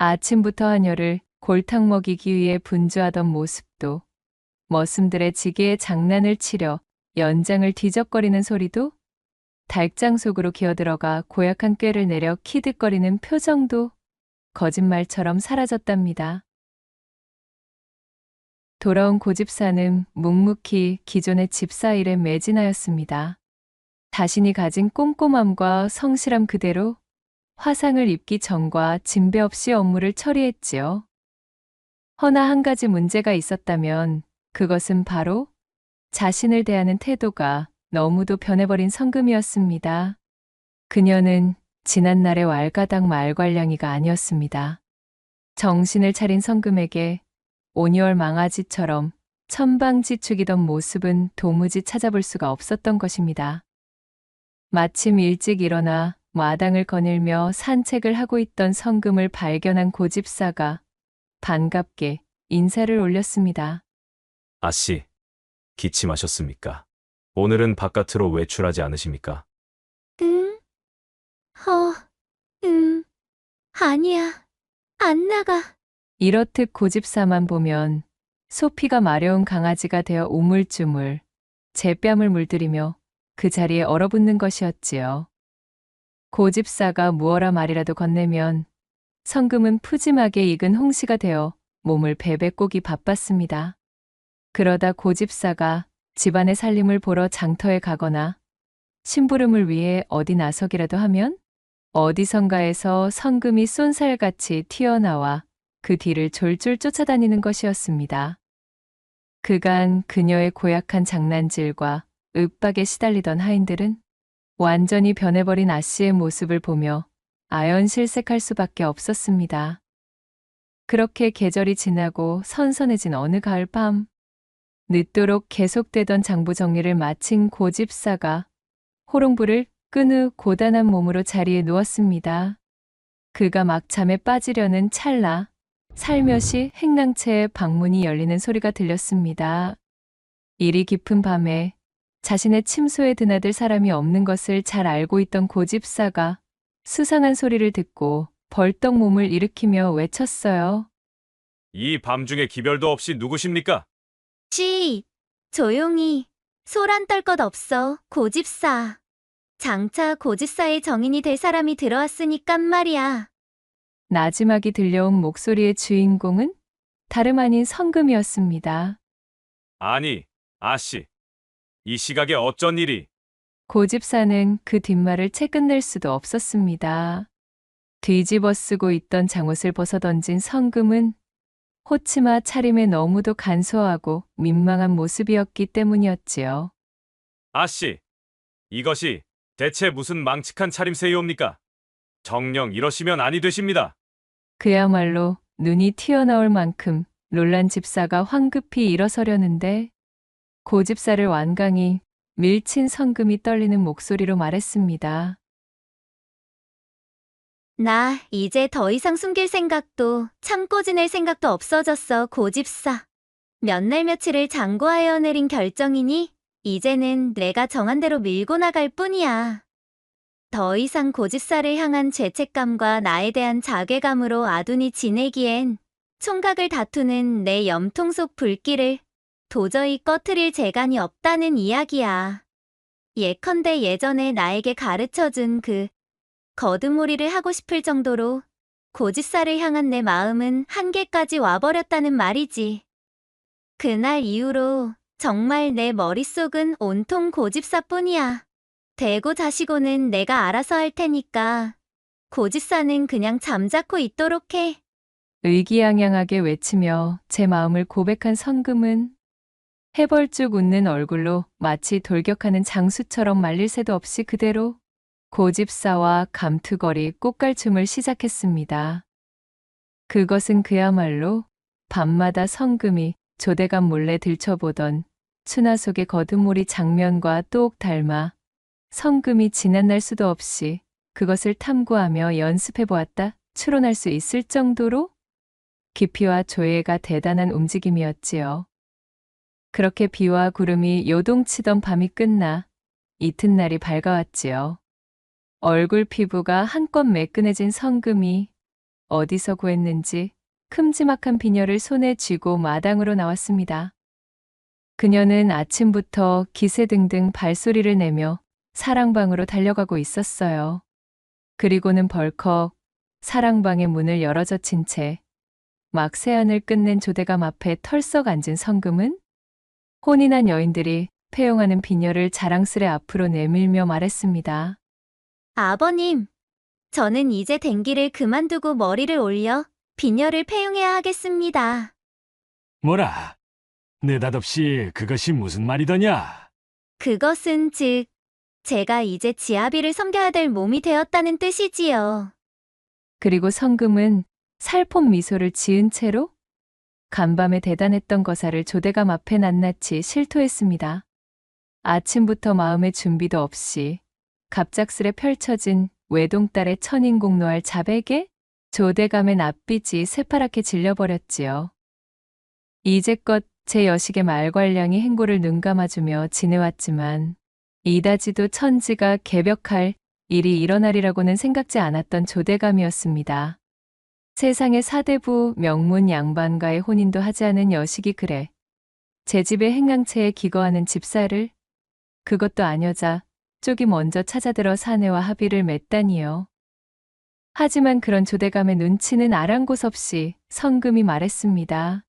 A: 아침부터 하녀를 골탕 먹이기 위해 분주하던 모습도, 머슴들의 지게에 장난을 치려 연장을 뒤적거리는 소리도, 달장 속으로 기어들어가 고약한 꾀를 내려 키득거리는 표정도 거짓말처럼 사라졌답니다. 돌아온 고집사는 묵묵히 기존의 집사 일에 매진하였습니다. 자신이 가진 꼼꼼함과 성실함 그대로 화상을 입기 전과 진배 없이 업무를 처리했지요. 허나 한 가지 문제가 있었다면 그것은 바로 자신을 대하는 태도가 너무도 변해버린 성금이었습니다. 그녀는 지난날의 왈가닥 말괄량이가 아니었습니다. 정신을 차린 성금에게 오니얼 망아지처럼 천방지축이던 모습은 도무지 찾아볼 수가 없었던 것입니다. 마침 일찍 일어나 마당을 거닐며 산책을 하고 있던 성금을 발견한 고집사가 반갑게 인사를 올렸습니다.
E: 아씨, 기침하셨습니까? 오늘은 바깥으로 외출하지 않으십니까?
B: 응? 아니야. 안 나가.
A: 이렇듯 고집사만 보면 소피가 마려운 강아지가 되어 우물쭈물 제 뺨을 물들이며 그 자리에 얼어붙는 것이었지요. 고집사가 무어라 말이라도 건네면 성금은 푸짐하게 익은 홍시가 되어 몸을 베베꼬기 바빴습니다. 그러다 고집사가 집안의 살림을 보러 장터에 가거나 심부름을 위해 어디 나서기라도 하면 어디선가에서 성금이 쏜살같이 튀어나와 그 뒤를 졸졸 쫓아다니는 것이었습니다. 그간 그녀의 고약한 장난질과 윽박에 시달리던 하인들은 완전히 변해버린 아씨의 모습을 보며 아연실색할 수밖에 없었습니다. 그렇게 계절이 지나고 선선해진 어느 가을밤, 늦도록 계속되던 장부 정리를 마친 고집사가 호롱불을 끈 후 고단한 몸으로 자리에 누웠습니다. 그가 막 잠에 빠지려는 찰나 살며시 행랑채의 방문이 열리는 소리가 들렸습니다. 이리 깊은 밤에 자신의 침소에 드나들 사람이 없는 것을 잘 알고 있던 고집사가 수상한 소리를 듣고 벌떡 몸을 일으키며 외쳤어요.
E: 이 밤중에 기별도 없이 누구십니까?
B: 쉬! 조용히. 소란 떨 것 없어, 고집사. 장차 고집사의 정인이 될 사람이 들어왔으니깐 말이야.
A: 나지막이 들려온 목소리의 주인공은 다름 아닌 성금이었습니다.
E: 아니, 아씨. 이 시각에 어쩐 일이?
A: 고집사는 그 뒷말을 채 끝낼 수도 없었습니다. 뒤집어 쓰고 있던 장옷을 벗어던진 성금은 호치마 차림에 너무도 간소하고 민망한 모습이었기 때문이었지요.
E: 아씨, 이것이 대체 무슨 망측한 차림새이옵니까? 정녕 이러시면 아니 되십니다.
A: 그야말로 눈이 튀어나올 만큼 놀란 집사가 황급히 일어서려는데 고집사를 완강히 밀친 성금이 떨리는 목소리로 말했습니다.
B: 나 이제 더 이상 숨길 생각도 참고 지낼 생각도 없어졌어, 고집사. 몇 날 며칠을 장고하여 내린 결정이니 이제는 내가 정한 대로 밀고 나갈 뿐이야. 더 이상 고집사를 향한 죄책감과 나에 대한 자괴감으로 아둔히 지내기엔 총각을 다투는 내 염통 속 불길을 도저히 꺼트릴 재간이 없다는 이야기야. 예컨대 예전에 나에게 가르쳐준 그 거듭몰이를 하고 싶을 정도로 고집사를 향한 내 마음은 한계까지 와버렸다는 말이지. 그날 이후로 정말 내 머릿속은 온통 고집사뿐이야. 대고 자시고는 내가 알아서 할 테니까 고집사는 그냥 잠자코 있도록 해.
A: 의기양양하게 외치며 제 마음을 고백한 성금은 해벌쭉 웃는 얼굴로 마치 돌격하는 장수처럼 말릴 새도 없이 그대로 고집사와 감투거리 꽃갈춤을 시작했습니다. 그것은 그야말로 밤마다 성금이 조대감 몰래 들춰보던 추나 속의 거듭몰이 장면과 똑 닮아 성금이 지난날 수도 없이 그것을 탐구하며 연습해보았다 추론할 수 있을 정도로 깊이와 조예가 대단한 움직임이었지요. 그렇게 비와 구름이 요동치던 밤이 끝나 이튿날이 밝아왔지요. 얼굴 피부가 한껏 매끈해진 성금이 어디서 구했는지 큼지막한 비녀를 손에 쥐고 마당으로 나왔습니다. 그녀는 아침부터 기세등등 발소리를 내며 사랑방으로 달려가고 있었어요. 그리고는 벌컥 사랑방의 문을 열어젖힌 채 막 세안을 끝낸 조대감 앞에 털썩 앉은 성금은 혼인한 여인들이 폐용하는 비녀를 자랑스레 앞으로 내밀며 말했습니다.
B: 아버님, 저는 이제 댕기를 그만두고 머리를 올려 비녀를 폐용해야 하겠습니다.
F: 뭐라? 느닷없이 그것이 무슨 말이더냐?
B: 그것은 즉, 제가 이제 지아비를 섬겨야 될 몸이 되었다는 뜻이지요.
A: 그리고 성금은 살폼 미소를 지은 채로 간밤에 대단했던 거사를 조대감 앞에 낱낱이 실토했습니다. 아침부터 마음의 준비도 없이 갑작스레 펼쳐진 외동딸의 천인공노할 자백에 조대감의 낯빛이 새파랗게 질려버렸지요. 이제껏 제 여식의 말괄량이 행보를 눈감아주며 지내왔지만 이다지도 천지가 개벽할 일이 일어나리라고는 생각지 않았던 조대감이었습니다. 세상의 사대부 명문 양반과의 혼인도 하지 않은 여식이 그래 제 집의 행랑채에 기거하는 집사를 그것도 아녀자 쪽이 먼저 찾아들어 사내와 합의를 맺다니요. 하지만 그런 조대감의 눈치는 아랑곳없이 성금이 말했습니다.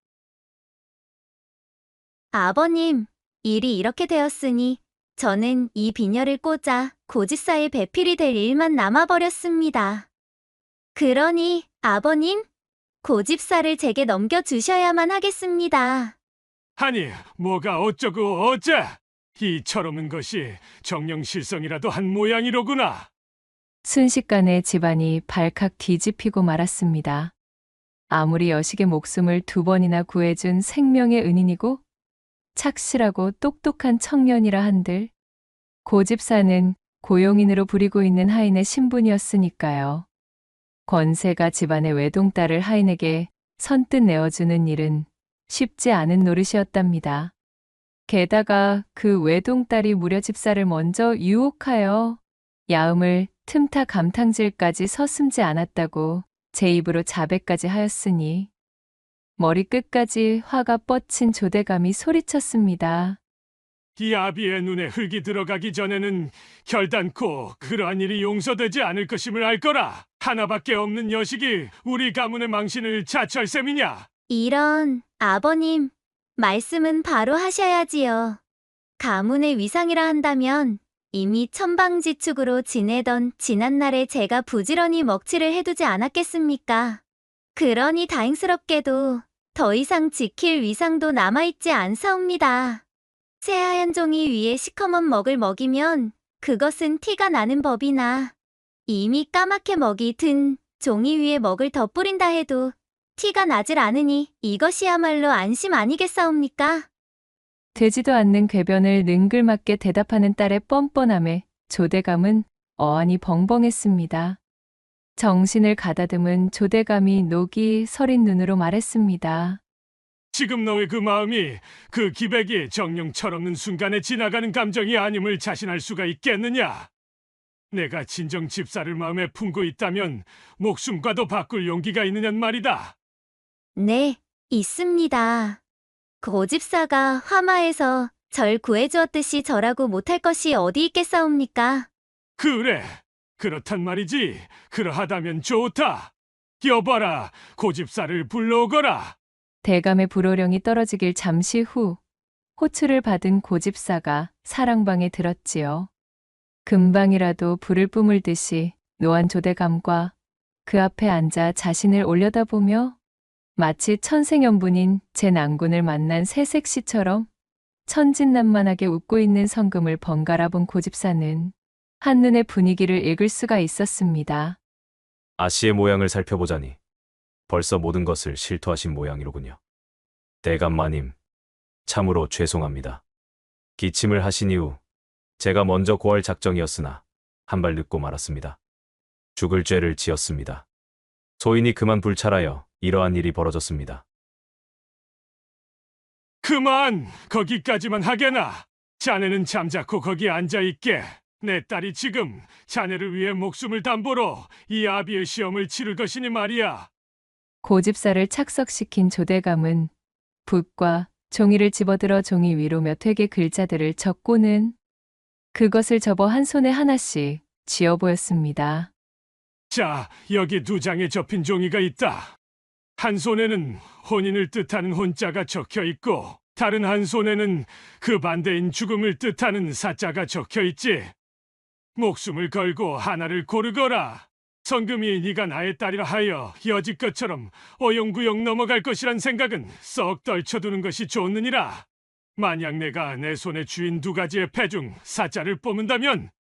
B: 아버님, 일이 이렇게 되었으니 저는 이 비녀를 꽂아 고집사의 배필이 될 일만 남아버렸습니다. 그러니 아버님, 고집사를 제게 넘겨주셔야만 하겠습니다.
F: 아니, 뭐가 어쩌고 어째? 이 철없는 것이 정령실성이라도 한 모양이로구나.
A: 순식간에 집안이 발칵 뒤집히고 말았습니다. 아무리 여식의 목숨을 2번이나 구해준 생명의 은인이고 착실하고 똑똑한 청년이라 한들 고집사는 고용인으로 부리고 있는 하인의 신분이었으니까요. 권세가 집안의 외동딸을 하인에게 선뜻 내어주는 일은 쉽지 않은 노릇이었답니다. 게다가 그 외동딸이 무려 집사를 먼저 유혹하여 야음을 틈타 감탕질까지 서슴지 않았다고 제 입으로 자백까지 하였으니 머리끝까지 화가 뻗친 조대감이 소리쳤습니다.
F: 이 아비의 눈에 흙이 들어가기 전에는 결단코 그러한 일이 용서되지 않을 것임을 알 거라. 하나밖에 없는 여식이 우리 가문의 망신을 자처할 셈이냐?
B: 이런, 아버님, 말씀은 바로 하셔야지요. 가문의 위상이라 한다면 이미 천방지축으로 지내던 지난날에 제가 부지런히 먹칠을 해두지 않았겠습니까? 그러니 다행스럽게도 더 이상 지킬 위상도 남아있지 않사옵니다. 새하얀 종이 위에 시커먼 먹을 먹이면 그것은 티가 나는 법이나 이미 까맣게 먹이 든 종이 위에 먹을 더 뿌린다 해도 티가 나질 않으니 이것이야말로 안심 아니겠사옵니까?
A: 되지도 않는 궤변을 능글맞게 대답하는 딸의 뻔뻔함에 조대감은 어안이 벙벙했습니다. 정신을 가다듬은 조대감이 녹이 서린 눈으로 말했습니다.
F: 지금 너의 그 마음이 그 기백이 정령 철없는 순간에 지나가는 감정이 아님을 자신할 수가 있겠느냐? 내가 진정 집사를 마음에 품고 있다면 목숨과도 바꿀 용기가 있느냔 말이다.
B: 네, 있습니다. 고집사가 화마에서 절 구해주었듯이 절하고 못할 것이 어디 있겠사옵니까?
F: 그래, 그렇단 말이지. 그러하다면 좋다. 여봐라, 고집사를 불러오거라.
A: 대감의 불호령이 떨어지길 잠시 후 호출을 받은 고집사가 사랑방에 들었지요. 금방이라도 불을 뿜을 듯이 노한 조대감과 그 앞에 앉아 자신을 올려다보며 마치 천생연분인 제 낭군을 만난 새색시처럼 천진난만하게 웃고 있는 성금을 번갈아 본 고집사는 한눈에 분위기를 읽을 수가 있었습니다.
E: 아씨의 모양을 살펴보자니 벌써 모든 것을 실토하신 모양이로군요. 대감마님, 참으로 죄송합니다. 기침을 하신 이후 제가 먼저 고할 작정이었으나 한 발 늦고 말았습니다. 죽을 죄를 지었습니다. 소인이 그만 불찰하여 이러한 일이 벌어졌습니다.
F: 그만! 거기까지만 하게나! 자네는 잠자코 거기 앉아있게. 내 딸이 지금 자네를 위해 목숨을 담보로 이 아비의 시험을 치를 것이니 말이야.
A: 고집사를 착석시킨 조대감은 붓과 종이를 집어들어 종이 위로 몇 획의 글자들을 적고는 그것을 접어 한 손에 하나씩 쥐어 보였습니다.
F: 자, 여기 2장에 접힌 종이가 있다. 한 손에는 혼인을 뜻하는 혼자가 적혀 있고 다른 한 손에는 그 반대인 죽음을 뜻하는 사자가 적혀 있지. 목숨을 걸고 하나를 고르거라. 성금이 네가 나의 딸이라 하여 여지껏처럼 어영부영 넘어갈 것이란 생각은 썩 떨쳐두는 것이 좋느니라. 만약 내가 내 손에 쥐인 2가지의 패 중 사자를 뽑는다면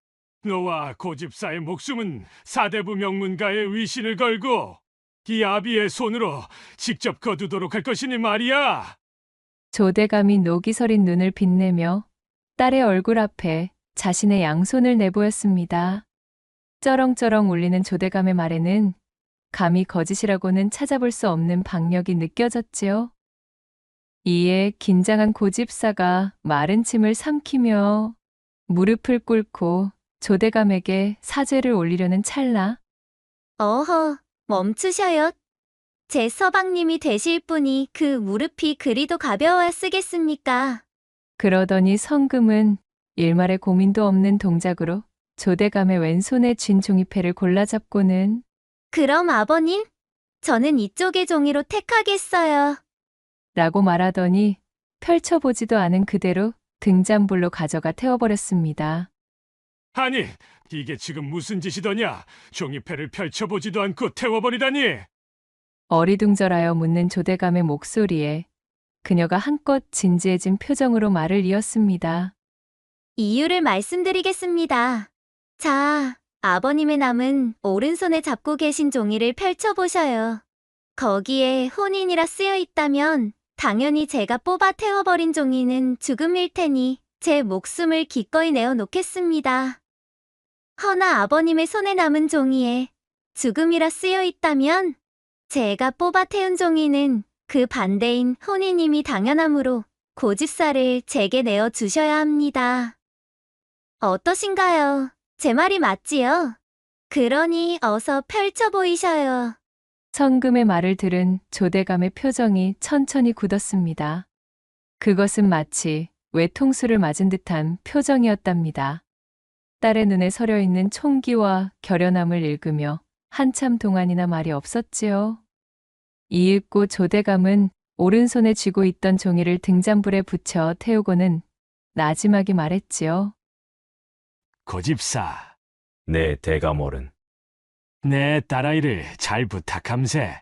F: 너와 고집사의 목숨은 사대부 명문가의 위신을 걸고 이 아비의 손으로 직접 거두도록 할 것이니 말이야.
A: 조대감이 녹이 서린 눈을 빛내며 딸의 얼굴 앞에 자신의 양손을 내보였습니다. 쩌렁쩌렁 울리는 조대감의 말에는 감히 거짓이라고는 찾아볼 수 없는 박력이 느껴졌지요. 이에 긴장한 고집사가 마른 침을 삼키며 무릎을 꿇고 조대감에게 사죄를 올리려는 찰나
B: 어허, 멈추셔요. 제 서방님이 되실 분이 그 무릎이 그리도 가벼워야 쓰겠습니까?
A: 그러더니 성금은 일말의 고민도 없는 동작으로 조대감의 왼손에 쥔 종이패를 골라잡고는
B: 그럼 아버님, 저는 이쪽의 종이로 택하겠어요.
A: 라고 말하더니 펼쳐보지도 않은 그대로 등잔불로 가져가 태워버렸습니다.
F: 아니, 이게 지금 무슨 짓이더냐? 종이패를 펼쳐보지도 않고 태워버리다니!
A: 어리둥절하여 묻는 조대감의 목소리에 그녀가 한껏 진지해진 표정으로 말을 이었습니다.
B: 이유를 말씀드리겠습니다. 자, 아버님의 남은 오른손에 잡고 계신 종이를 펼쳐보셔요. 거기에 혼인이라 쓰여 있다면 당연히 제가 뽑아 태워버린 종이는 죽음일 테니 제 목숨을 기꺼이 내어놓겠습니다. 허나 아버님의 손에 남은 종이에 죽음이라 쓰여 있다면 제가 뽑아 태운 종이는 그 반대인 혼인임이 당연하므로 고집사를 제게 내어주셔야 합니다. 어떠신가요? 제 말이 맞지요? 그러니 어서 펼쳐 보이셔요.
A: 성금의 말을 들은 조대감의 표정이 천천히 굳었습니다. 그것은 마치 외통수를 맞은 듯한 표정이었답니다. 딸의 눈에 서려 있는 총기와 결연함을 읽으며 한참 동안이나 말이 없었지요. 이윽고 조대감은 오른손에 쥐고 있던 종이를 등잔불에 붙여 태우고는 나지막이 말했지요.
F: 고집사,
E: 네, 대감어른.
F: 내 딸아이를 잘 부탁함세.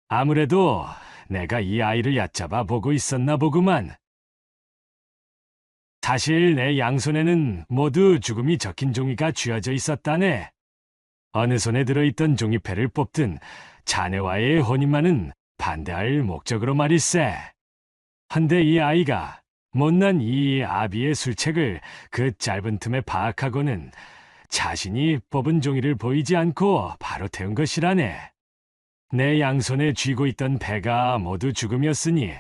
F: 아무래도 내가 이 아이를 얕잡아 보고 있었나 보구만. 사실 내 양손에는 모두 죽음이 적힌 종이가 쥐어져 있었다네. 어느 손에 들어있던 종이패를 뽑든 자네와의 혼인만은 반대할 목적으로 말일세. 한데 이 아이가 못난 이 아비의 술책을 그 짧은 틈에 파악하고는 자신이 뽑은 종이를 보이지 않고 바로 태운 것이라네. 내 양손에 쥐고 있던 패가 모두 죽음이었으니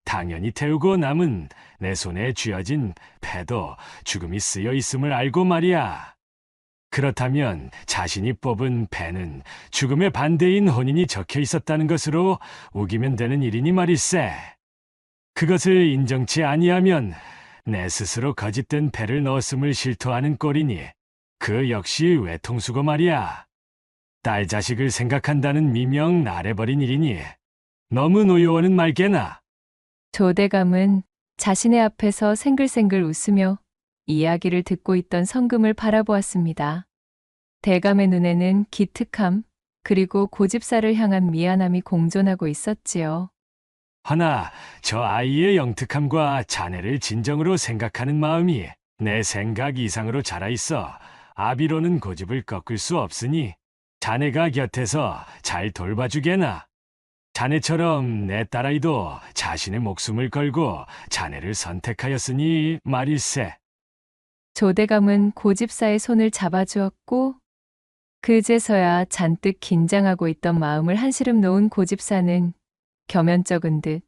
F: 당연히 태우고 남은 내 손에 쥐어진 패도 죽음이 쓰여 있음을 알고 말이야. 그렇다면 자신이 뽑은 패는 죽음의 반대인 혼인이 적혀 있었다는 것으로 우기면 되는 일이니 말일세. 그것을 인정치 아니하면 내 스스로 거짓된 패를 넣었음을 실토하는 꼴이니 그 역시 외통수고 말이야. 딸 자식을 생각한다는 미명 나래버린 일이니 너무 노여워는 말게나.
A: 조대감은 자신의 앞에서 생글생글 웃으며 이야기를 듣고 있던 성금을 바라보았습니다. 대감의 눈에는 기특함 그리고 고집사를 향한 미안함이 공존하고 있었지요.
F: 허나 저 아이의 영특함과 자네를 진정으로 생각하는 마음이 내 생각 이상으로 자라있어 아비로는 고집을 꺾을 수 없으니 자네가 곁에서 잘 돌봐주게나. 자네처럼 내 딸아이도 자신의 목숨을 걸고 자네를 선택하였으니 말일세.
A: 조대감은 고집사의 손을 잡아주었고 그제서야 잔뜩 긴장하고 있던 마음을 한시름 놓은 고집사는 겸연쩍은 듯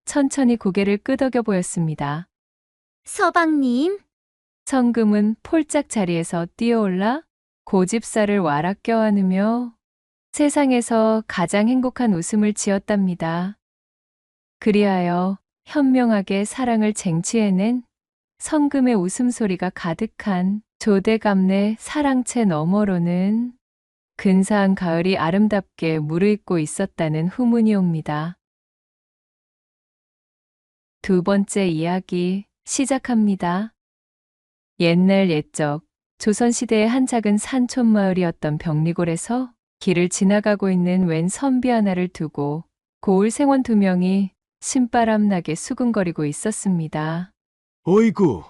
A: 천천히 고개를 끄덕여 보였습니다.
B: 서방님,
A: 성금은 폴짝 자리에서 뛰어올라 고집사를 와락 껴안으며 세상에서 가장 행복한 웃음을 지었답니다. 그리하여 현명하게 사랑을 쟁취해낸 성금의 웃음소리가 가득한 조대감네 사랑채 너머로는 근사한 가을이 아름답게 무르익고 있었다는 후문이 옵니다. 두 번째 이야기 시작합니다. 옛날 옛적 조선시대의 한 작은 산촌 마을이었던 병리골에서 길을 지나가고 있는 웬 선비 하나를 두고 고을 생원 2명이 신바람 나게 수군거리고 있었습니다.
G: 어이구,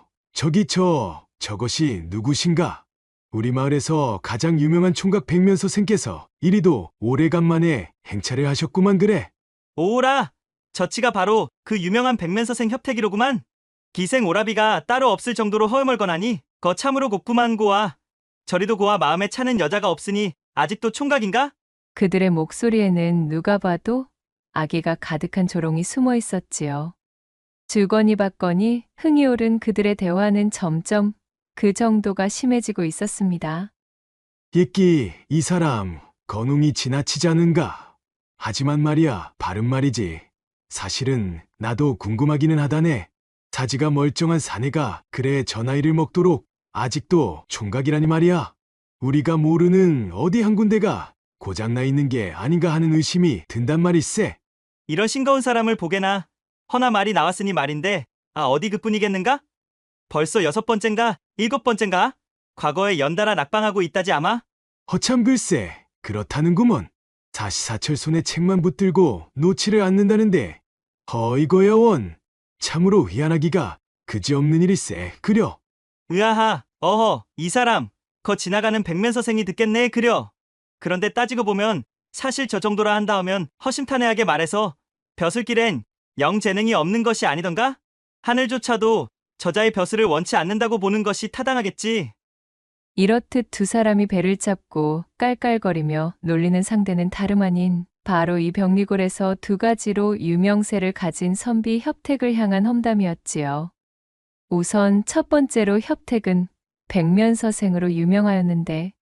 G: 저것이 누구신가? 우리 마을에서 가장 유명한 총각 백면 선생께서 이리도 오래간만에 행차를 하셨구만 그래.
H: 오라! 저치가 바로 그 유명한 백면서생 협택이로구만. 기생 오라비가 따로 없을 정도로 허여멀건하니 거참으로 곱구만 고아. 저리도 고아 마음에 차는 여자가 없으니 아직도 총각인가?
A: 그들의 목소리에는 누가 봐도 아기가 가득한 조롱이 숨어 있었지요. 주거니 받거니 흥이 오른 그들의 대화는 점점 그 정도가 심해지고 있었습니다.
G: 이끼, 이 사람 건웅이 지나치지 않은가? 하지만 말이야, 바른 말이지. 사실은 나도 궁금하기는 하다네. 사지가 멀쩡한 사내가 그래 저 나이를 먹도록 아직도 총각이라니 말이야. 우리가 모르는 어디 한 군데가 고장나 있는 게 아닌가 하는 의심이 든단 말일세.
H: 이런 싱거운 사람을 보게나 허나 말이 나왔으니 말인데 어디 그뿐이겠는가? 벌써 6번째인가 7번째인가? 과거에 연달아 낙방하고 있다지 아마?
G: 허참 글쎄, 그렇다는구먼. 사시사철 손에 책만 붙들고 놓지를 않는다는데, 허이거야 원. 참으로 희한하기가 그지없는 일일세, 그려.
H: 으아하, 어허, 이 사람, 거 지나가는 백면서생이 듣겠네, 그려. 그런데 따지고 보면 사실 저 정도라 한다 하면 허심탄회하게 말해서 벼슬길엔 영 재능이 없는 것이 아니던가? 하늘조차도 저자의 벼슬을 원치 않는다고 보는 것이 타당하겠지.
A: 이렇듯 두 사람이 배를 잡고 깔깔거리며 놀리는 상대는 다름 아닌 바로 이 병리골에서 두 가지로 유명세를 가진 선비 협택을 향한 험담이었지요. 우선 첫 번째로 협택은 백면서생으로 유명하였는데,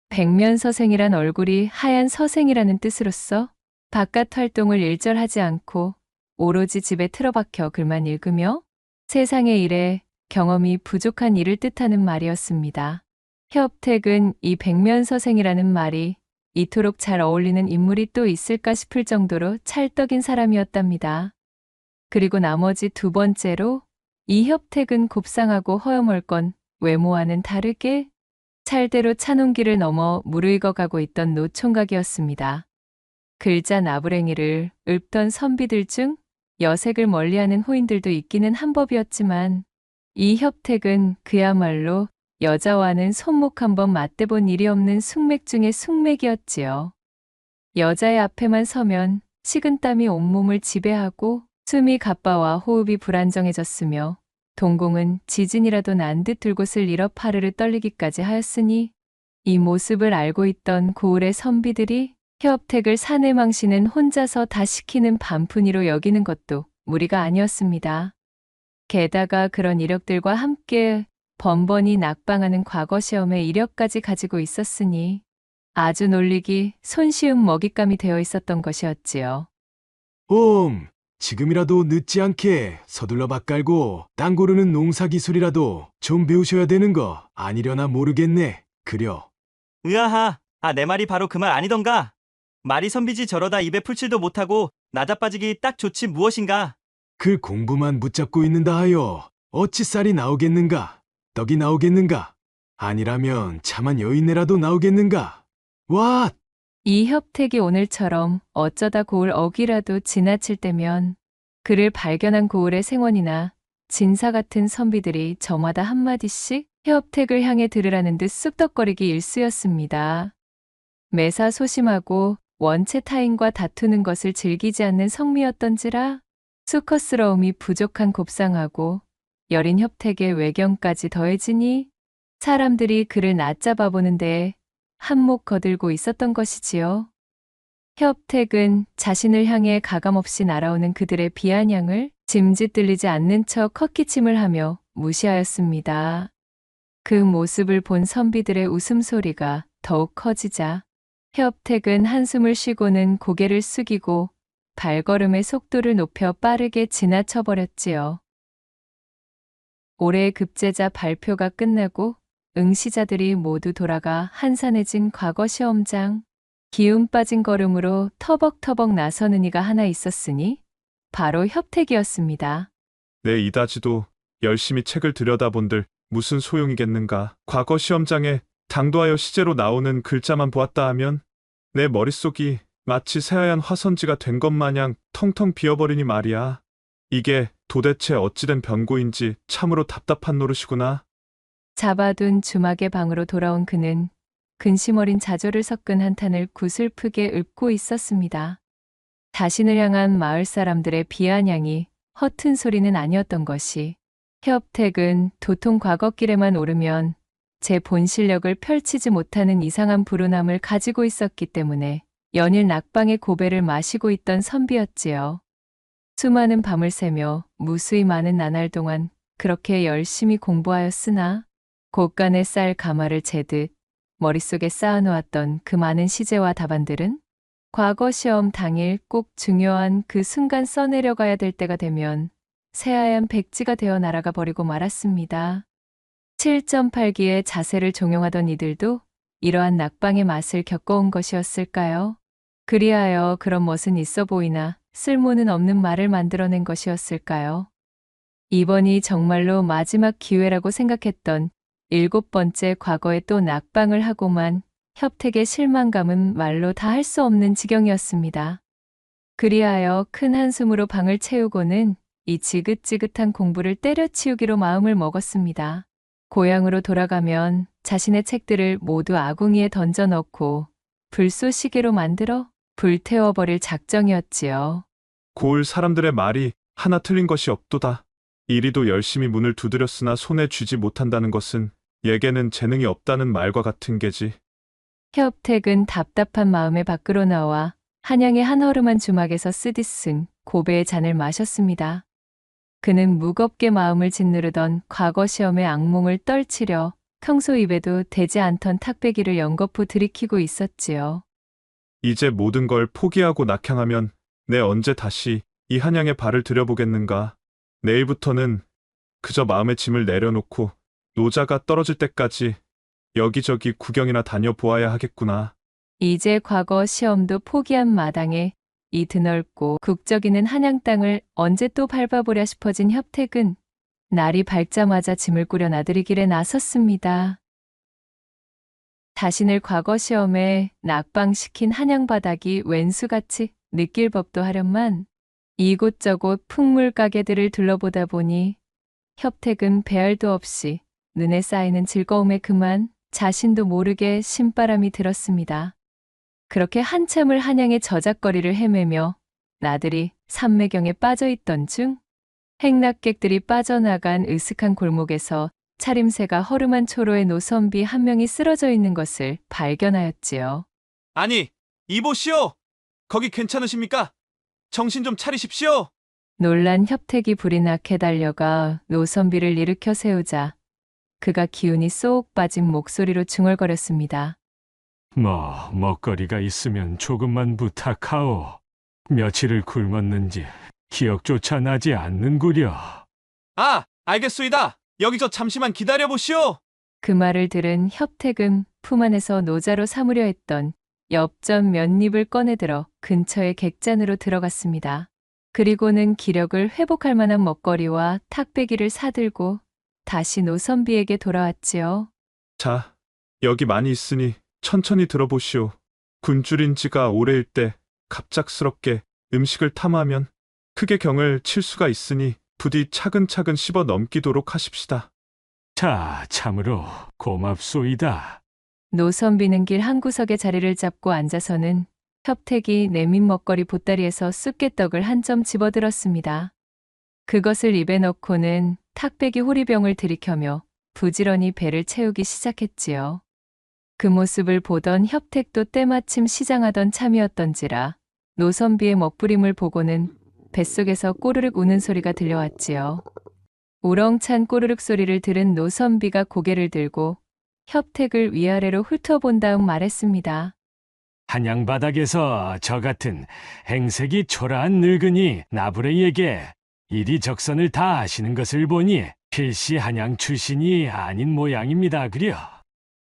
A: 백면서생이란 얼굴이 하얀 서생이라는 뜻으로서 바깥 활동을 일절하지 않고 오로지 집에 틀어박혀 글만 읽으며 세상의 일에 경험이 부족한 일을 뜻하는 말이었습니다. 협택은 이 백면서생이라는 말이 이토록 잘 어울리는 인물이 또 있을까 싶을 정도로 찰떡인 사람이었답니다. 그리고 나머지 두 번째로 이 협택은 곱상하고 허여멀건 외모와는 다르게 찰대로 찬홍기를 넘어 무르익어가고 있던 노총각이었습니다. 글자 나부랭이를 읊던 선비들 중 여색을 멀리하는 호인들도 있기는 한 법이었지만 이 협택은 그야말로 여자와는 손목 한번 맞대본 일이 없는 숙맥 중의 숙맥이었지요. 여자의 앞에만 서면 식은땀이 온몸을 지배하고 숨이 가빠와 호흡이 불안정해졌으며 동공은 지진이라도 난 듯 들곳을 잃어 파르르 떨리기까지 하였으니 이 모습을 알고 있던 고을의 선비들이 협택을 사내 망신은 혼자서 다 시키는 반푼이로 여기는 것도 무리가 아니었습니다. 게다가 그런 이력들과 함께 번번이 낙방하는 과거 시험의 이력까지 가지고 있었으니 아주 놀리기 손쉬운 먹잇감이 되어 있었던 것이었지요.
G: 지금이라도 늦지 않게 서둘러 밭 깔고 땅 고르는 농사 기술이라도 좀 배우셔야 되는 거 아니려나 모르겠네, 그려.
H: 으아하, 내 말이 바로 그 말 아니던가? 말이 선비지 저러다 입에 풀칠도 못하고 나자빠지기 딱 좋지 무엇인가?
G: 그 공부만 붙잡고 있는다 하여 어찌 쌀이 나오겠는가? 떡이 나오겠는가? 아니라면 차만 여인네라도 나오겠는가? 와!
A: 이 협택이 오늘처럼 어쩌다 고을 어귀라도 지나칠 때면 그를 발견한 고을의 생원이나 진사 같은 선비들이 저마다 한마디씩 협택을 향해 들으라는 듯 쑥덕거리기 일쑤였습니다. 매사 소심하고 원체 타인과 다투는 것을 즐기지 않는 성미였던지라 수컷스러움이 부족한 곱상하고 여린 협택의 외경까지 더해지니 사람들이 그를 낮잡아 보는 데에 한몫 거들고 있었던 것이지요. 협택은 자신을 향해 가감없이 날아오는 그들의 비아냥을 짐짓 들리지 않는 척 헛기침을 하며 무시하였습니다. 그 모습을 본 선비들의 웃음소리가 더욱 커지자 협택은 한숨을 쉬고는 고개를 숙이고 발걸음의 속도를 높여 빠르게 지나쳐버렸지요. 올해의 급제자 발표가 끝나고 응시자들이 모두 돌아가 한산해진 과거 시험장, 기운 빠진 걸음으로 터벅터벅 나서는 이가 하나 있었으니 바로 협택이었습니다.
I: 내 이다지도 열심히 책을 들여다본들 무슨 소용이겠는가. 과거 시험장에 당도하여 시제로 나오는 글자만 보았다 하면 내 머릿속이 마치 새하얀 화선지가 된 것 마냥 텅텅 비어버리니 말이야. 이게 도대체 어찌된 변고인지 참으로 답답한 노릇이구나.
A: 잡아둔 주막의 방으로 돌아온 그는 근심 어린 좌절을 섞은 한탄을 구슬프게 읊고 있었습니다. 자신을 향한 마을 사람들의 비아냥이 허튼 소리는 아니었던 것이, 협택은 도통 과거길에만 오르면 제 본 실력을 펼치지 못하는 이상한 불운함을 가지고 있었기 때문에 연일 낙방의 고배를 마시고 있던 선비였지요. 수많은 밤을 새며 무수히 많은 나날 동안 그렇게 열심히 공부하였으나 곳간에 쌀 가마를 재듯 머릿속에 쌓아놓았던 그 많은 시제와 답안들은 과거 시험 당일 꼭 중요한 그 순간 써내려가야 될 때가 되면 새하얀 백지가 되어 날아가 버리고 말았습니다. 7.8기의 자세를 종용하던 이들도 이러한 낙방의 맛을 겪어온 것이었을까요? 그리하여 그런 멋은 있어 보이나 쓸모는 없는 말을 만들어낸 것이었을까요? 이번이 정말로 마지막 기회라고 생각했던 7번째 과거에 또 낙방을 하고만 협택의 실망감은 말로 다 할 수 없는 지경이었습니다. 그리하여 큰 한숨으로 방을 채우고는 이 지긋지긋한 공부를 때려치우기로 마음을 먹었습니다. 고향으로 돌아가면 자신의 책들을 모두 아궁이에 던져 넣고 불쏘시개로 만들어 불태워버릴 작정이었지요.
I: 고을 사람들의 말이 하나 틀린 것이 없도다. 이리도 열심히 문을 두드렸으나 손에 쥐지 못한다는 것은 예게는 재능이 없다는 말과 같은 게지.
A: 협택은 답답한 마음에 밖으로 나와 한양의 한 허름한 주막에서 쓰디쓴 고배의 잔을 마셨습니다. 그는 무겁게 마음을 짓누르던 과거 시험의 악몽을 떨치려 평소 입에도 대지 않던 탁배기를 연거푸 들이키고 있었지요.
I: 이제 모든 걸 포기하고 낙향하면 내 언제 다시 이 한양에 발을 들여보겠는가. 내일부터는 그저 마음의 짐을 내려놓고 노자가 떨어질 때까지 여기저기 구경이나 다녀보아야 하겠구나.
A: 이제 과거 시험도 포기한 마당에 이 드넓고 국적이는 한양 땅을 언제 또 밟아보랴 싶어진 협택은 날이 밝자마자 짐을 꾸려 나들이 길에 나섰습니다. 자신을 과거 시험에 낙방시킨 한양 바닥이 웬수같이 느낄 법도 하련만 이곳저곳 풍물 가게들을 둘러보다 보니 협택은 배알도 없이 눈에 쌓이는 즐거움에 그만 자신도 모르게 신바람이 들었습니다. 그렇게 한참을 한양의 저작거리를 헤매며 나들이 삼매경에 빠져있던 중 행락객들이 빠져나간 으슥한 골목에서 차림새가 허름한 초로의 노선비 한 명이 쓰러져 있는 것을 발견하였지요.
H: 아니, 이보시오! 거기 괜찮으십니까? 정신 좀 차리십시오!
A: 놀란 협택이 불이 나게 달려가 노선비를 일으켜 세우자 그가 기운이 쏙 빠진 목소리로 중얼거렸습니다.
F: 먹거리가 있으면 조금만 부탁하오. 며칠을 굶었는지 기억조차 나지 않는구려.
H: 아, 알겠소이다. 여기서 잠시만 기다려보시오.
A: 그 말을 들은 협택은 품 안에서 노자로 삼으려 했던 엽전 몇 입을 꺼내들어 근처의 객잔으로 들어갔습니다. 그리고는 기력을 회복할 만한 먹거리와 탁배기를 사들고 다시 노선비에게 돌아왔지요.
I: 자, 여기 많이 있으니 천천히 들어보시오. 굶주린 지가 오래일 때 갑작스럽게 음식을 탐하면 크게 경을 칠 수가 있으니 부디 차근차근 씹어 넘기도록 하십시다.
F: 자, 참으로 고맙소이다.
A: 노선비는 길 한 구석에 자리를 잡고 앉아서는 협택이 내민 먹거리 보따리에서 쑥개떡을 한 점 집어들었습니다. 그것을 입에 넣고는 탁배기 호리병을 들이켜며 부지런히 배를 채우기 시작했지요. 그 모습을 보던 협택도 때마침 시장하던 참이었던지라 노선비의 먹부림을 보고는 뱃속에서 꼬르륵 우는 소리가 들려왔지요. 우렁찬 꼬르륵 소리를 들은 노선비가 고개를 들고 협택을 위아래로 훑어본 다음 말했습니다.
F: 한양 바닥에서 저 같은 행색이 초라한 늙은이 나부레에게 이리적선을 다 아시는 것을 보니 필시 한양 출신이 아닌 모양입니다. 그려.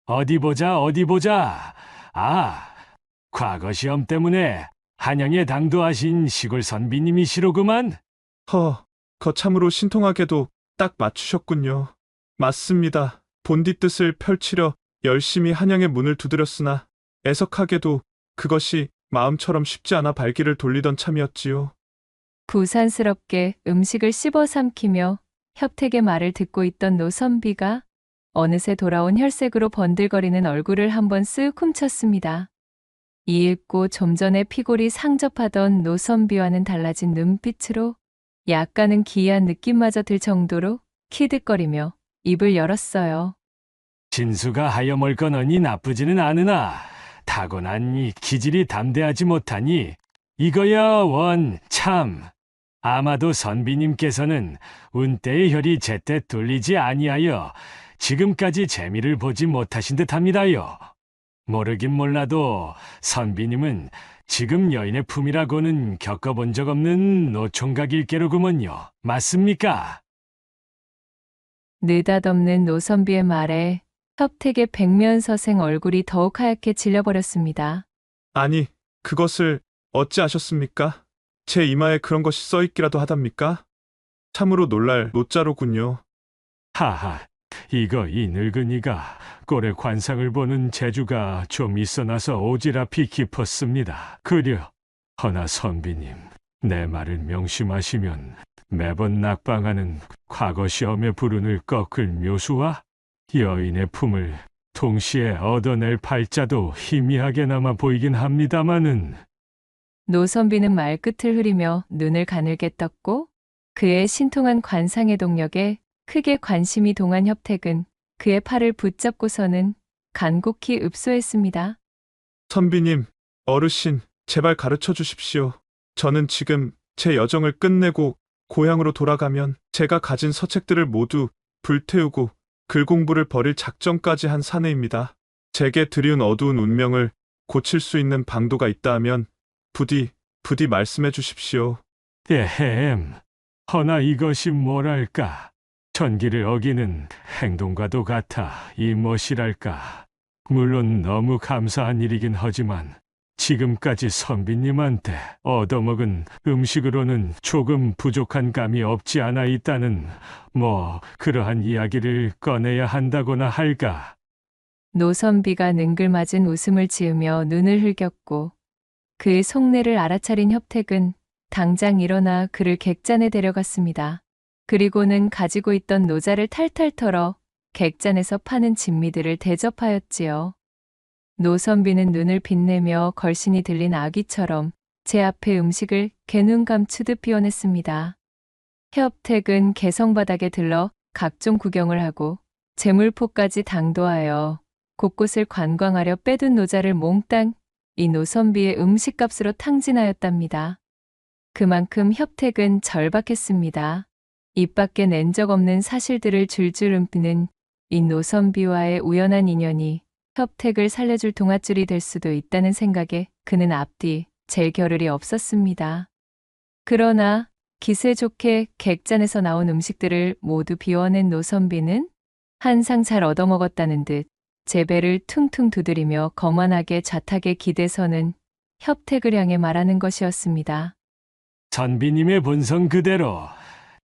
F: 어디 보자. 아, 과거 시험 때문에 한양에 당도하신 시골 선비님이시로구만.
I: 거참으로 신통하게도 딱 맞추셨군요. 맞습니다. 본디 뜻을 펼치려 열심히 한양의 문을 두드렸으나 애석하게도 그것이 마음처럼 쉽지 않아 발길을 돌리던 참이었지요.
A: 부산스럽게 음식을 씹어 삼키며 협택의 말을 듣고 있던 노선비가 어느새 돌아온 혈색으로 번들거리는 얼굴을 한번 쓱 훔쳤습니다. 이윽고 좀 전에 피골이 상접하던 노선비와는 달라진 눈빛으로 약간은 기이한 느낌마저 들 정도로 키득거리며 입을 열었어요.
F: 진수가 하여멀거너니 나쁘지는 않으나 타고난 이 기질이 담대하지 못하니 이거야 원 참. 아마도 선비님께서는 운때의 혈이 제때 뚫리지 아니하여 지금까지 재미를 보지 못하신 듯합니다요. 모르긴 몰라도 선비님은 지금 여인의 품이라고는 겪어본 적 없는 노총각일게로구먼요. 맞습니까?
A: 느닷없는 노선비의 말에 협택의 백면서생 얼굴이 더욱 하얗게 질려버렸습니다.
I: 아니, 그것을 어찌 아셨습니까? 제 이마에 그런 것이 써있기라도 하답니까? 참으로 놀랄 노자로군요.
F: 하하, 이 늙은이가 꼴의 관상을 보는 재주가 좀 있어나서 오지랖이 깊었습니다. 허나 선비님, 내 말을 명심하시면 매번 낙방하는 과거 시험의 불운을 꺾을 묘수와 여인의 품을 동시에 얻어낼 팔자도 희미하게나마 보이긴 합니다마는
A: 노선비는 말끝을 흐리며 눈을 가늘게 떴고 그의 신통한 관상의 동력에 크게 관심이 동한 협택은 그의 팔을 붙잡고서는 간곡히 읍소했습니다.
I: 선비님, 어르신, 제발 가르쳐 주십시오. 저는 지금 제 여정을 끝내고 고향으로 돌아가면 제가 가진 서책들을 모두 불태우고 글 공부를 버릴 작정까지 한 사내입니다. 제게 드리운 어두운 운명을 고칠 수 있는 방도가 있다 하면 부디 말씀해 주십시오.
F: 에헴, 허나 이것이 뭐랄까. 천기를 어기는 행동과도 같아 이 무엇이랄까. 물론 너무 감사한 일이긴 하지만 지금까지 선비님한테 얻어먹은 음식으로는 조금 부족한 감이 없지 않아 있다는 그러한 이야기를 꺼내야 한다거나 할까.
A: 노선비가 능글맞은 웃음을 지으며 눈을 흘겼고 그의 속내를 알아차린 협택은 당장 일어나 그를 객잔에 데려갔습니다. 그리고는 가지고 있던 노자를 탈탈 털어 객잔에서 파는 진미들을 대접하였지요. 노선비는 눈을 빛내며 걸신이 들린 아기처럼 제 앞에 음식을 개눈 감추듯 비워냈습니다. 협택은 개성바닥에 들러 각종 구경을 하고 재물포까지 당도하여 곳곳을 관광하려 빼둔 노자를 몽땅 이 노선비의 음식값으로 탕진하였답니다. 그만큼 협택은 절박했습니다. 입 밖에 낸 적 없는 사실들을 줄줄 읊는 이 노선비와의 우연한 인연이 협택을 살려줄 동아줄이 될 수도 있다는 생각에 그는 앞뒤 잴 겨를이 없었습니다. 그러나 기세 좋게 객잔에서 나온 음식들을 모두 비워낸 노선비는 한 상 잘 얻어먹었다는 듯 제 배를 퉁퉁 두드리며 거만하게 좌탁에 기대서는 협택을 향해 말하는 것이었습니다.
F: 선비님의 본성 그대로,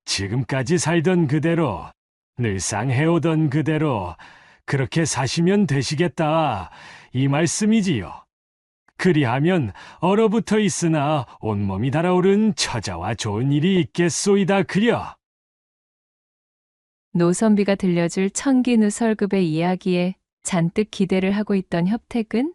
F: 지금까지 살던 그대로, 늘상 해오던 그대로 그렇게 사시면 되시겠다, 이 말씀이지요. 그리하면 얼어붙어 있으나 온몸이 달아오른 처자와 좋은 일이 있겠소이다 그려.
A: 노선비가 들려줄 천기누 설급의 이야기에 잔뜩 기대를 하고 있던 협택은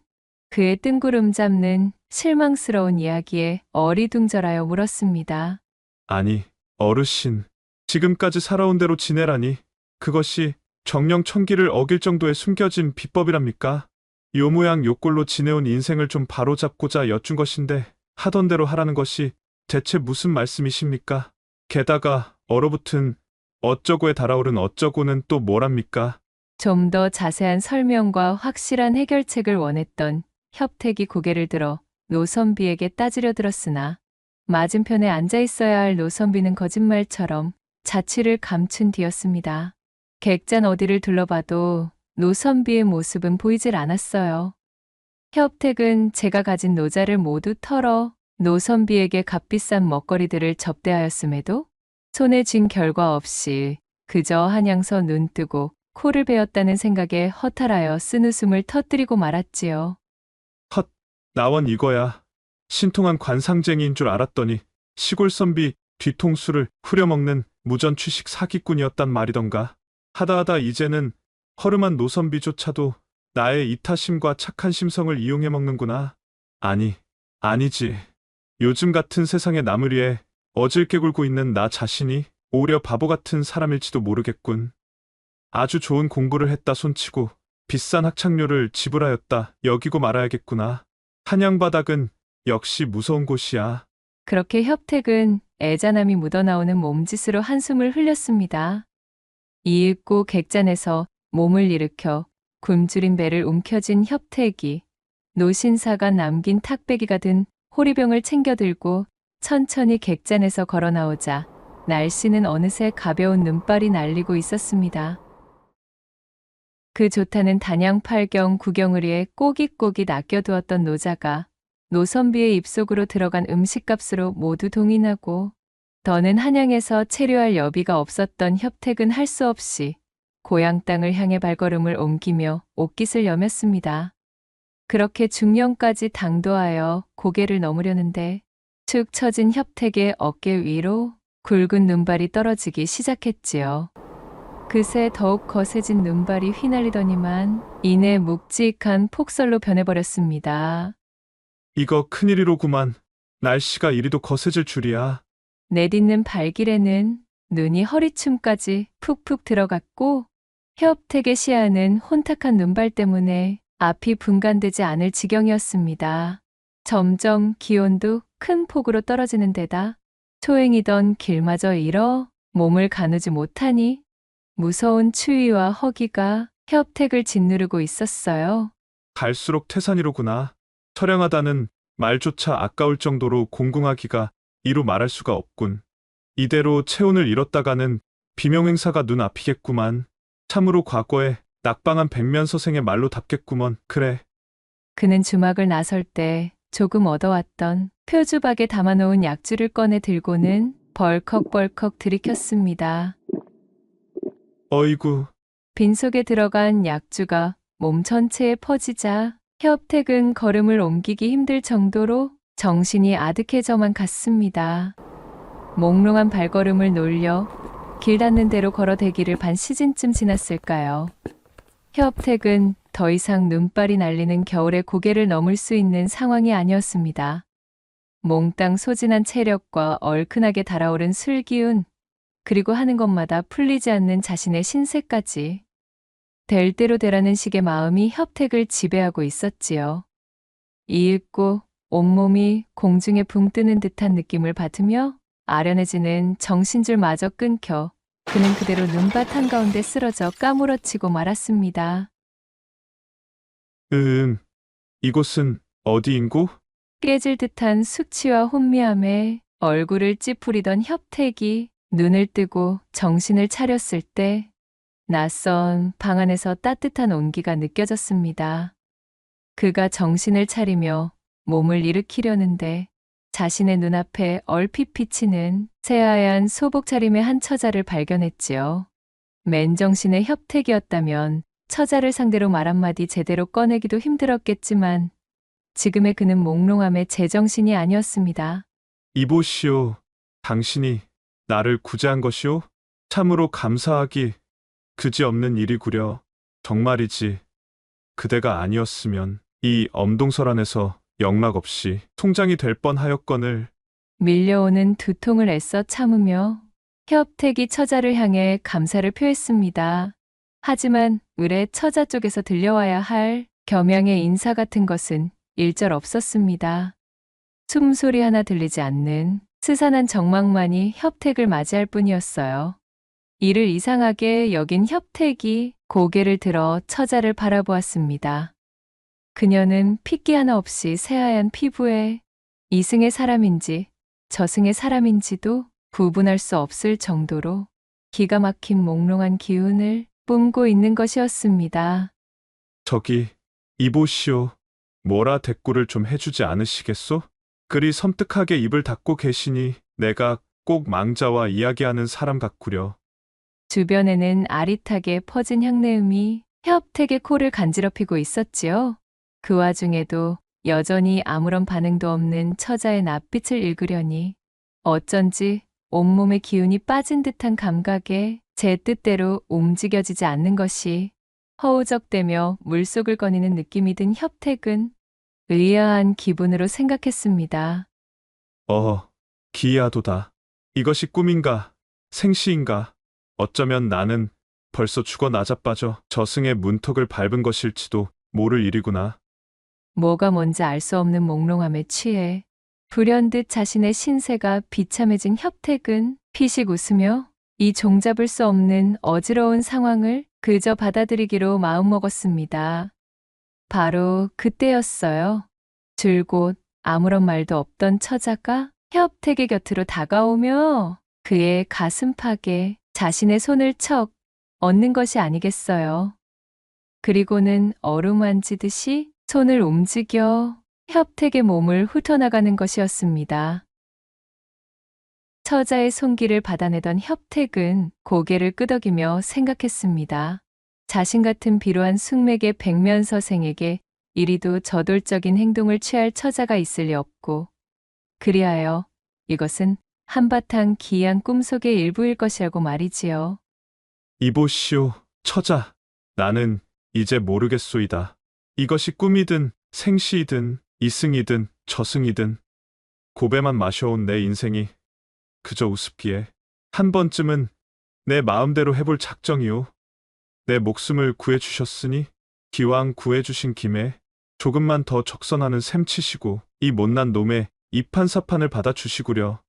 A: 그의 뜬구름 잡는 실망스러운 이야기에 어리둥절하여 물었습니다.
I: 아니, 어르신, 지금까지 살아온 대로 지내라니 그것이 정령 천기를 어길 정도의 숨겨진 비법이랍니까? 요 모양 요 꼴로 지내온 인생을 좀 바로잡고자 여쭌 것인데 하던 대로 하라는 것이 대체 무슨 말씀이십니까? 게다가 얼어붙은 어쩌고에 달아오른 어쩌고는 또 뭐랍니까?
A: 좀 더 자세한 설명과 확실한 해결책을 원했던 협택이 고개를 들어 노선비에게 따지려 들었으나 맞은편에 앉아 있어야 할 노선비는 거짓말처럼 자취를 감춘 뒤였습니다. 객잔 어디를 둘러봐도 노선비의 모습은 보이질 않았어요. 협택은 제가 가진 노자를 모두 털어 노선비에게 값비싼 먹거리들을 접대하였음에도 손에 쥔 결과 없이 그저 한양서 눈뜨고 코를 베었다는 생각에 허탈하여 쓴웃음을 터뜨리고 말았지요.
I: 나원 이거야. 신통한 관상쟁이인 줄 알았더니 시골 선비 뒤통수를 후려먹는 무전취식 사기꾼이었단 말이던가. 하다하다 이제는 허름한 노선비조차도 나의 이타심과 착한 심성을 이용해 먹는구나. 아니지. 요즘 같은 세상에 남을 위해 어질게 굴고 있는 나 자신이 오히려 바보 같은 사람일지도 모르겠군. 아주 좋은 공부를 했다 손치고 비싼 학창료를 지불하였다 여기고 말아야겠구나. 한양바닥은 역시 무서운 곳이야.
A: 그렇게 협택은 애잔함이 묻어나오는 몸짓으로 한숨을 흘렸습니다. 이윽고 객잔에서 몸을 일으켜 굶주린 배를 움켜쥔 협택이 노신사가 남긴 탁배기가 든 호리병을 챙겨 들고 천천히 객잔에서 걸어 나오자 날씨는 어느새 가벼운 눈발이 날리고 있었습니다. 그 좋다는 단양팔경 구경을 위해 꼬깃꼬깃 아껴두었던 노자가 노선비의 입속으로 들어간 음식값으로 모두 동인하고 더는 한양에서 체류할 여비가 없었던 협택은 할 수 없이 고향 땅을 향해 발걸음을 옮기며 옷깃을 여몄습니다. 그렇게 중년까지 당도하여 고개를 넘으려는데 축 처진 협택의 어깨 위로 굵은 눈발이 떨어지기 시작했지요. 그새 더욱 거세진 눈발이 휘날리더니만 이내 묵직한 폭설로 변해버렸습니다.
I: 이거 큰일이로구만. 날씨가 이리도 거세질 줄이야.
A: 내딛는 발길에는 눈이 허리춤까지 푹푹 들어갔고 협택의 시야는 혼탁한 눈발 때문에 앞이 분간되지 않을 지경이었습니다. 점점 기온도 큰 폭으로 떨어지는 데다 초행이던 길마저 잃어 몸을 가누지 못하니 무서운 추위와 허기가 협택을 짓누르고 있었어요.
I: 갈수록 태산이로구나. 처량하다는 말조차 아까울 정도로 공궁하기가 이루 말할 수가 없군. 이대로 체온을 잃었다가는 비명행사가 눈앞이겠구만. 참으로 과거에 낙방한 백면서생의 말로 답겠구먼. 그래.
A: 그는 주막을 나설 때 조금 얻어왔던 표주박에 담아놓은 약주를 꺼내 들고는 벌컥벌컥 들이켰습니다.
I: 어이구,
A: 빈속에 들어간 약주가 몸 전체에 퍼지자 협택은 걸음을 옮기기 힘들 정도로 정신이 아득해져만 갔습니다. 몽롱한 발걸음을 놀려 길 닿는 대로 걸어대기를 반 시즌쯤 지났을까요? 협택은 더 이상 눈발이 날리는 겨울의 고개를 넘을 수 있는 상황이 아니었습니다. 몽땅 소진한 체력과 얼큰하게 달아오른 술기운, 그리고 하는 것마다 풀리지 않는 자신의 신세까지 될 대로 되라는 식의 마음이 협택을 지배하고 있었지요. 이윽고 온몸이 공중에 붕 뜨는 듯한 느낌을 받으며 아련해지는 정신줄마저 끊겨 그는 그대로 눈밭 한가운데 쓰러져 까무러치고 말았습니다.
I: 이곳은 어디인고?
A: 깨질 듯한 숙취와 혼미함에 얼굴을 찌푸리던 협택이 눈을 뜨고 정신을 차렸을 때 낯선 방 안에서 따뜻한 온기가 느껴졌습니다. 그가 정신을 차리며 몸을 일으키려는데 자신의 눈앞에 얼핏 비치는 새하얀 소복 차림의 한 처자를 발견했지요. 맨정신의 협택이었다면 처자를 상대로 말 한마디 제대로 꺼내기도 힘들었겠지만 지금의 그는 몽롱함에 제정신이 아니었습니다.
I: 이보시오. 당신이 나를 구제한 것이오? 참으로 감사하기 그지없는 일이구려. 정말이지. 그대가 아니었으면 이 엄동설 안에서 영락없이 통장이 될 뻔하였거늘.
A: 밀려오는 두통을 애써 참으며 협택이 처자를 향해 감사를 표했습니다. 하지만 의뢰 처자 쪽에서 들려와야 할 겸양의 인사 같은 것은 일절 없었습니다. 숨소리 하나 들리지 않는 스산한 정막만이 협택을 맞이할 뿐이었어요. 이를 이상하게 여긴 협택이 고개를 들어 처자를 바라보았습니다. 그녀는 핏기 하나 없이 새하얀 피부에 이승의 사람인지 저승의 사람인지도 구분할 수 없을 정도로 기가 막힌 몽롱한 기운을 뿜고 있는 것이었습니다.
I: 저기, 이보시오. 뭐라 대꾸를 좀 해주지 않으시겠소? 그리 섬뜩하게 입을 닫고 계시니 내가 꼭 망자와 이야기하는 사람 같구려.
A: 주변에는 아릿하게 퍼진 향내음이 협택의 코를 간지럽히고 있었지요. 그 와중에도 여전히 아무런 반응도 없는 처자의 낯빛을 읽으려니 어쩐지 온몸의 기운이 빠진 듯한 감각에 제 뜻대로 움직여지지 않는 것이 허우적대며 물속을 거니는 느낌이 든 협택은 의아한 기분으로 생각했습니다.
I: 기이하도다. 이것이 꿈인가, 생시인가? 어쩌면 나는 벌써 죽어 나자빠져 저승의 문턱을 밟은 것일지도 모를 일이구나.
A: 뭐가 뭔지 알 수 없는 몽롱함에 취해 불현듯 자신의 신세가 비참해진 협택은 피식 웃으며 이 종잡을 수 없는 어지러운 상황을 그저 받아들이기로 마음먹었습니다. 바로 그때였어요. 줄곧 아무런 말도 없던 처자가 협택의 곁으로 다가오며 그의 가슴팍에 자신의 손을 척 얹는 것이 아니겠어요. 그리고는 어루만지듯이 손을 움직여 협택의 몸을 훑어나가는 것이었습니다. 처자의 손길을 받아내던 협택은 고개를 끄덕이며 생각했습니다. 자신 같은 비루한 숙맥의 백면서생에게 이리도 저돌적인 행동을 취할 처자가 있을 리 없고, 그리하여 이것은 한바탕 기이한 꿈속의 일부일 것이라고 말이지요.
I: 이보시오, 처자. 나는 이제 모르겠소이다. 이것이 꿈이든 생시이든 이승이든 저승이든 고배만 마셔온 내 인생이 그저 우습기에 한 번쯤은 내 마음대로 해볼 작정이오. 내 목숨을 구해주셨으니 기왕 구해주신 김에 조금만 더 적선하는 셈 치시고 이 못난 놈의 이판사판을 받아주시구려.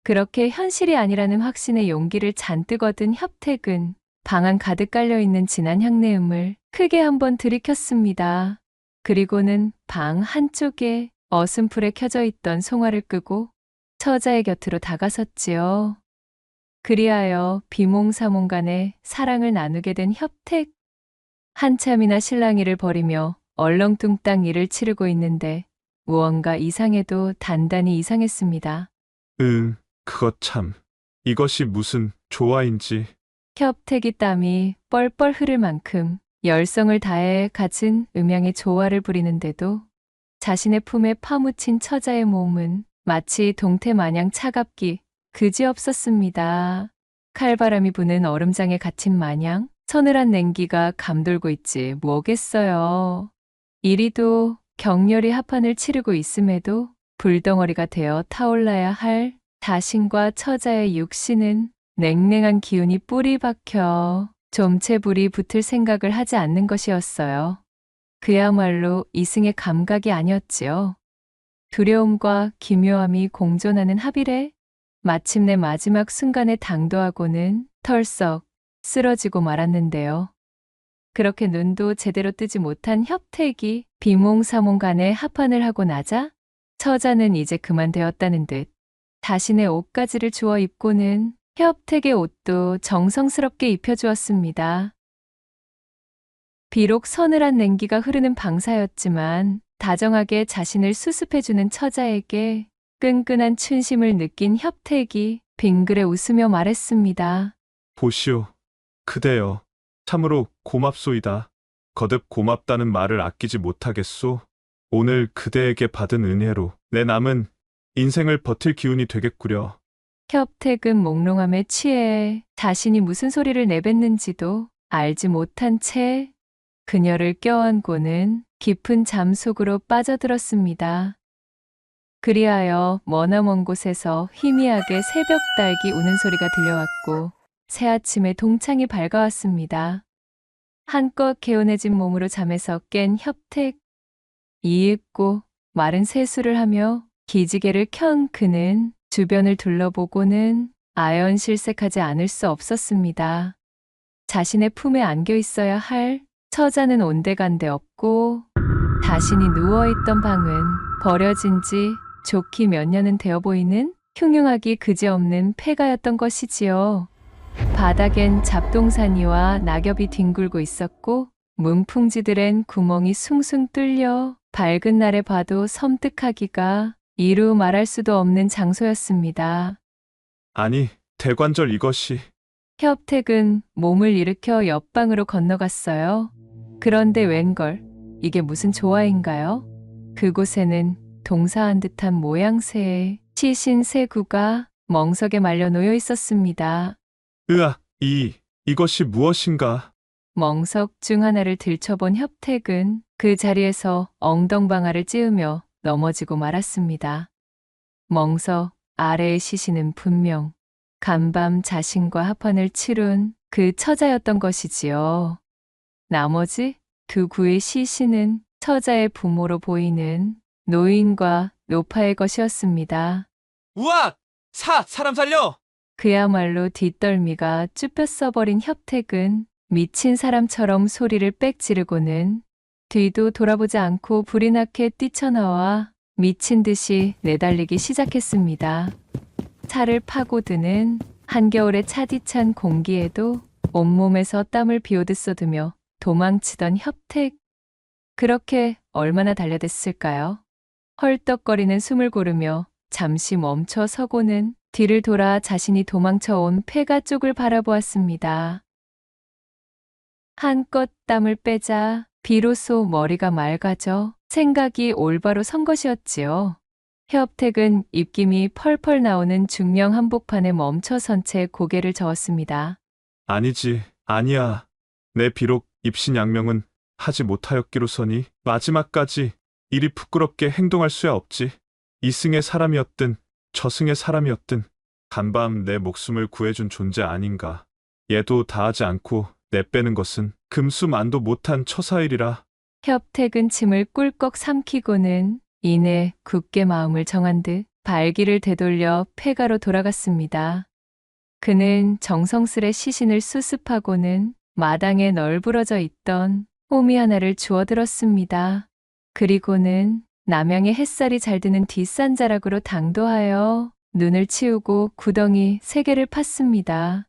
A: 그렇게 현실이 아니라는 확신의 용기를 잔뜩 얻은 협택은 방 안 가득 깔려있는 진한 향내음을 크게 한번 들이켰습니다. 그리고는 방 한쪽에 어슴풀에 켜져 있던 송화를 끄고 처자의 곁으로 다가섰지요. 그리하여 비몽사몽 간에 사랑을 나누게 된 협택. 한참이나 실랑이를 벌이며 얼렁뚱땅 일을 치르고 있는데 무언가 이상해도 단단히 이상했습니다.
I: 그것 참. 이것이 무슨 조화인지.
A: 협택이 땀이 뻘뻘 흐를 만큼 열성을 다해 갖은 음양의 조화를 부리는데도 자신의 품에 파묻힌 처자의 몸은 마치 동태 마냥 차갑기 그지없었습니다. 칼바람이 부는 얼음장에 갇힌 마냥 서늘한 냉기가 감돌고 있지 뭐겠어요. 이리도 격렬히 합판을 치르고 있음에도 불덩어리가 되어 타올라야 할 자신과 처자의 육신은 냉랭한 기운이 뿌리 박혀 좀채불이 붙을 생각을 하지 않는 것이었어요. 그야말로 이승의 감각이 아니었지요. 두려움과 기묘함이 공존하는 합일에 마침내 마지막 순간에 당도하고는 털썩 쓰러지고 말았는데요. 그렇게 눈도 제대로 뜨지 못한 협택이 비몽사몽 간에 합판을 하고 나자 처자는 이제 그만 되었다는 듯 자신의 옷가지를 주워 입고는 협택의 옷도 정성스럽게 입혀주었습니다. 비록 서늘한 냉기가 흐르는 방사였지만 다정하게 자신을 수습해주는 처자에게 끈끈한 춘심을 느낀 협택이 빙그레 웃으며 말했습니다.
I: 보시오. 그대여. 참으로 고맙소이다. 거듭 고맙다는 말을 아끼지 못하겠소. 오늘 그대에게 받은 은혜로 내 남은 인생을 버틸 기운이 되겠구려.
A: 협택은 몽롱함에 취해 자신이 무슨 소리를 내뱉는지도 알지 못한 채 그녀를 껴안고는 깊은 잠 속으로 빠져들었습니다. 그리하여 머나먼 곳에서 희미하게 새벽 닭이 우는 소리가 들려왔고 새아침에 동창이 밝아왔습니다. 한껏 개운해진 몸으로 잠에서 깬 협택. 이윽고 마른 세수를 하며 기지개를 켠 그는 주변을 둘러보고는 아연실색하지 않을 수 없었습니다. 자신의 품에 안겨 있어야 할 처자는 온데간데 없고 자신이 누워있던 방은 버려진 지 좋기 몇 년은 되어 보이는 흉흉하기 그지없는 폐가였던 것이지요. 바닥엔 잡동사니와 낙엽이 뒹굴고 있었고 문풍지들엔 구멍이 숭숭 뚫려 밝은 날에 봐도 섬뜩하기가 이루 말할 수도 없는 장소였습니다.
I: 아니, 대관절 이것이.
A: 협택은 몸을 일으켜 옆방으로 건너갔어요. 그런데 웬걸, 이게 무슨 조화인가요? 그곳에는 동사한 듯한 모양새의 시신 세 구가 멍석에 말려 놓여 있었습니다.
I: 으악, 이것이 무엇인가?
A: 멍석 중 하나를 들춰본 협택은 그 자리에서 엉덩방아를 찌우며 넘어지고 말았습니다. 멍석 아래의 시신은 분명 간밤 자신과 합판을 치룬 그 처자였던 것이지요. 나머지 두 구의 시신은 처자의 부모로 보이는 노인과 노파의 것이었습니다.
H: 우악! 사람 살려!
A: 그야말로 뒷덜미가 쭈뼛 써버린 협택은 미친 사람처럼 소리를 빽 지르고는 뒤도 돌아보지 않고 불이 나게 뛰쳐나와 미친 듯이 내달리기 시작했습니다. 차를 파고드는 한겨울의 차디찬 공기에도 온몸에서 땀을 비오듯 쏟으며 도망치던 협택. 그렇게 얼마나 달려댔을까요? 헐떡거리는 숨을 고르며 잠시 멈춰 서고는 뒤를 돌아 자신이 도망쳐온 폐가 쪽을 바라보았습니다. 한껏 땀을 빼자 비로소 머리가 맑아져 생각이 올바로 선 것이었지요. 협택은 입김이 펄펄 나오는 중령 한복판에 멈춰선 채 고개를 저었습니다.
I: 아니지, 아니야. 내 비록 입신양명은 하지 못하였기로서니 마지막까지 이리 부끄럽게 행동할 수야 없지. 이승의 사람이었든 저승의 사람이었든 간밤 내 목숨을 구해준 존재 아닌가. 얘도 다하지 않고 내빼는 것은 금수만도 못한 처사일이라.
A: 협택은 침을 꿀꺽 삼키고는 이내 굳게 마음을 정한 듯 발길을 되돌려 폐가로 돌아갔습니다. 그는 정성스레 시신을 수습하고는 마당에 널브러져 있던 호미 하나를 주워들었습니다. 그리고는 남양의 햇살이 잘 드는 뒷산자락으로 당도하여 눈을 치우고 구덩이 3개를 팠습니다.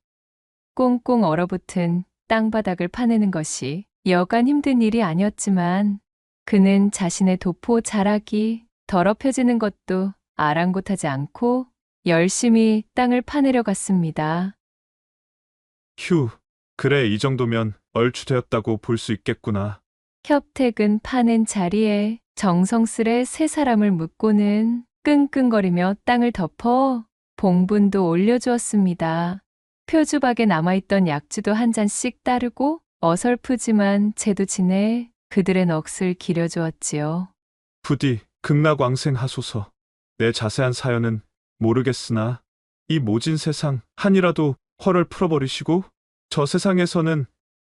A: 꽁꽁 얼어붙은 땅바닥을 파내는 것이 여간 힘든 일이 아니었지만 그는 자신의 도포 자락이 더럽혀지는 것도 아랑곳하지 않고 열심히 땅을 파내려 갔습니다.
I: 휴, 그래 이 정도면 얼추 되었다고 볼 수 있겠구나.
A: 협택은 파낸 자리에 정성스레 3사람을 묶고는 끙끙거리며 땅을 덮어 봉분도 올려주었습니다. 표주박에 남아있던 약주도 한 잔씩 따르고 어설프지만 제도 지내 그들의 넋을 기려주었지요.
I: 부디 극락왕생하소서. 내 자세한 사연은 모르겠으나 이 모진 세상 한이라도 헐을 풀어버리시고 저 세상에서는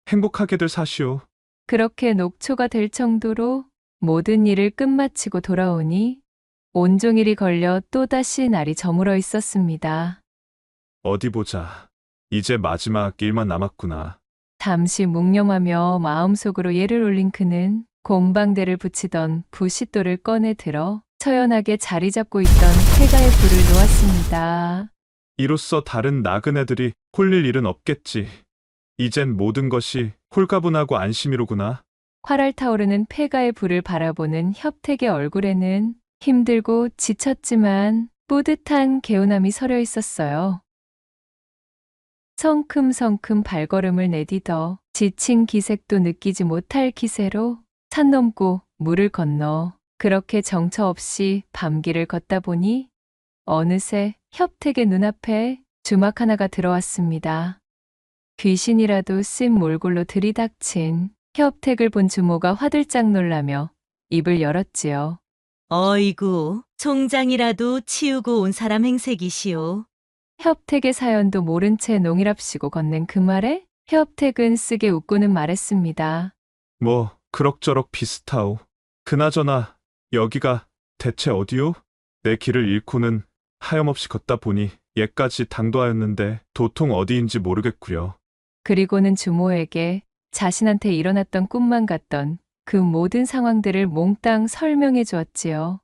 I: 행복하게들 사시오.
A: 그렇게 녹초가 될 정도로 모든 일을 끝마치고 돌아오니 온종일이 걸려 또다시 날이 저물어 있었습니다.
I: 어디 보자. 이제 마지막 일만 남았구나.
A: 잠시 묵념하며 마음속으로 예를 올린 그는 곰방대를 붙이던 부싯돌을 꺼내 들어 처연하게 자리 잡고 있던 폐가의 불을 놓았습니다.
I: 이로써 다른 나그네들이 홀릴 일은 없겠지. 이젠 모든 것이 홀가분하고 안심이로구나.
A: 활활 타오르는 폐가의 불을 바라보는 협택의 얼굴에는 힘들고 지쳤지만 뿌듯한 개운함이 서려 있었어요. 성큼성큼 발걸음을 내디뎌 지친 기색도 느끼지 못할 기세로 산 넘고 물을 건너 그렇게 정처 없이 밤길을 걷다 보니 어느새 협택의 눈앞에 주막 하나가 들어왔습니다. 귀신이라도 씬 몰골로 들이닥친 협택을 본 주모가 화들짝 놀라며 입을 열었지요.
J: 어이구, 총장이라도 치우고 온 사람 행색이시오.
A: 협택의 사연도 모른 채 농일합시고 건넨 그 말에 협택은 쓰게 웃고는 말했습니다.
I: 뭐 그럭저럭 비슷하오. 그나저나 여기가 대체 어디오? 내 길을 잃고는 하염없이 걷다 보니 예까지 당도하였는데 도통 어디인지 모르겠구려.
A: 그리고는 주모에게 자신한테 일어났던 꿈만 같던 그 모든 상황들을 몽땅 설명해 주었지요.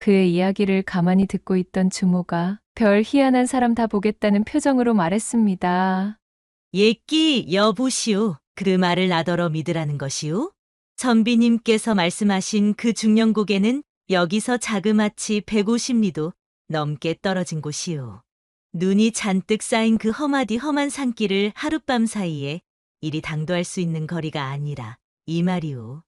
A: 그의 이야기를 가만히 듣고 있던 주모가 별 희한한 사람 다 보겠다는 표정으로 말했습니다.
J: 예끼 여보시오. 그 말을 나더러 믿으라는 것이오. 선비님께서 말씀하신 그 중령곡에는 여기서 자그마치 150리도 넘게 떨어진 곳이오. 눈이 잔뜩 쌓인 그 험하디 험한 산길을 하룻밤 사이에 이리 당도할 수 있는 거리가 아니라 이 말이오.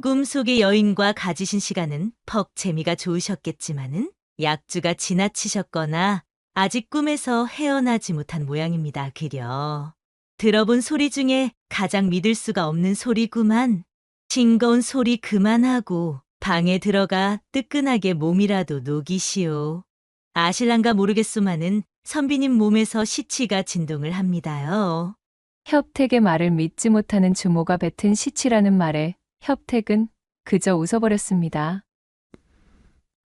J: 꿈속의 여인과 가지신 시간은 퍽 재미가 좋으셨겠지만은 약주가 지나치셨거나 아직 꿈에서 헤어나지 못한 모양입니다. 그려. 들어본 소리 중에 가장 믿을 수가 없는 소리구만. 싱거운 소리 그만하고 방에 들어가 뜨끈하게 몸이라도 녹이시오. 아실란가 모르겠소만은 선비님 몸에서 시치가 진동을 합니다요.
A: 협택의 말을 믿지 못하는 주모가 뱉은 시치라는 말에 협택은 그저 웃어버렸습니다.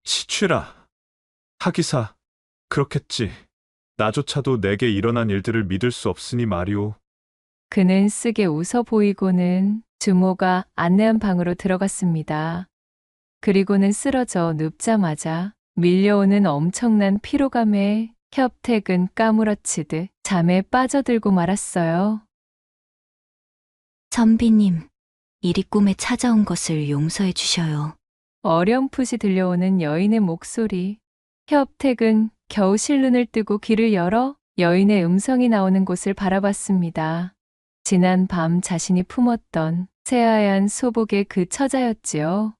I: 시취라. 하기사, 그렇겠지. 나조차도 내게 일어난 일들을 믿을 수 없으니 말이오.
A: 그는 쓰게 웃어 보이고는 주모가 안내한 방으로 들어갔습니다. 그리고는 쓰러져 눕자마자 밀려오는 엄청난 피로감에 협택은 까무러치듯 잠에 빠져들고 말았어요.
B: 선비님, 일이 꿈에 찾아온 것을 용서해 주셔요.
A: 어렴풋이 들려오는 여인의 목소리. 협택은 겨우 실눈을 뜨고 귀를 열어 여인의 음성이 나오는 곳을 바라봤습니다. 지난 밤 자신이 품었던 새하얀 소복의 그 처자였지요.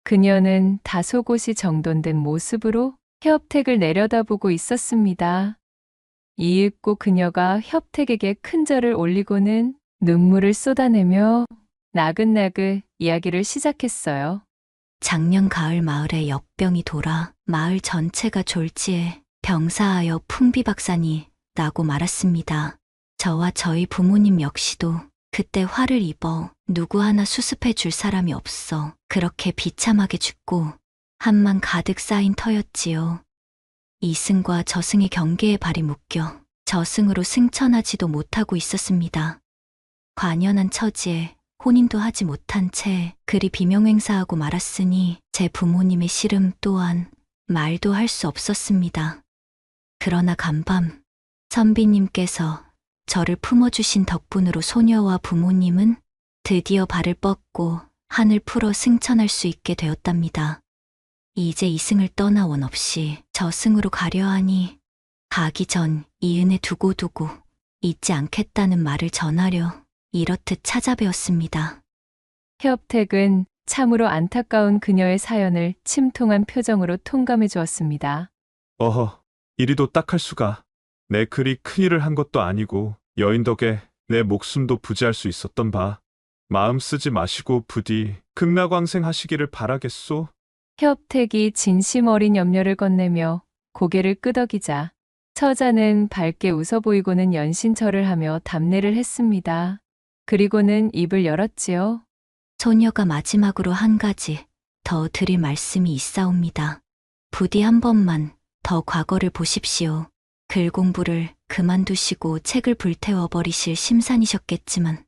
A: 그녀는 다소곳이 정돈된 모습으로 협택을 내려다보고 있었습니다. 이윽고 그녀가 협택에게 큰 절을 올리고는 눈물을 쏟아내며 나긋나긋 이야기를 시작했어요.
B: 작년 가을 마을에 역병이 돌아 마을 전체가 졸지에 병사하여 풍비박산이 나고 말았습니다. 저와 저희 부모님 역시도 그때 화를 입어 누구 하나 수습해 줄 사람이 없어 그렇게 비참하게 죽고 한만 가득 쌓인 터였지요. 이승과 저승의 경계에 발이 묶여 저승으로 승천하지도 못하고 있었습니다. 관연한 처지에 혼인도 하지 못한 채 그리 비명행사하고 말았으니 제 부모님의 시름 또한 말도 할 수 없었습니다. 그러나 간밤 선비님께서 저를 품어주신 덕분으로 소녀와 부모님은 드디어 발을 뻗고 한을 풀어 승천할 수 있게 되었답니다. 이제 이승을 떠나 원 없이 저승으로 가려 하니 가기 전 이 은혜 두고두고 잊지 않겠다는 말을 전하려 이렇듯 찾아뵈었습니다.
A: 협택은 참으로 안타까운 그녀의 사연을 침통한 표정으로 통감해 주었습니다.
I: 어허, 이리도 딱할 수가. 내 그리 큰일을 한 것도 아니고 여인 덕에 내 목숨도 부지할 수 있었던 바. 마음 쓰지 마시고 부디 극락왕생하시기를 바라겠소.
A: 협택이 진심 어린 염려를 건네며 고개를 끄덕이자 처자는 밝게 웃어 보이고는 연신절을 하며 답례를 했습니다. 그리고는 입을 열었지요.
B: 소녀가 마지막으로 한 가지 더 드릴 말씀이 있사옵니다. 부디 한 번만 더 과거를 보십시오. 글 공부를 그만두시고 책을 불태워 버리실 심산이셨겠지만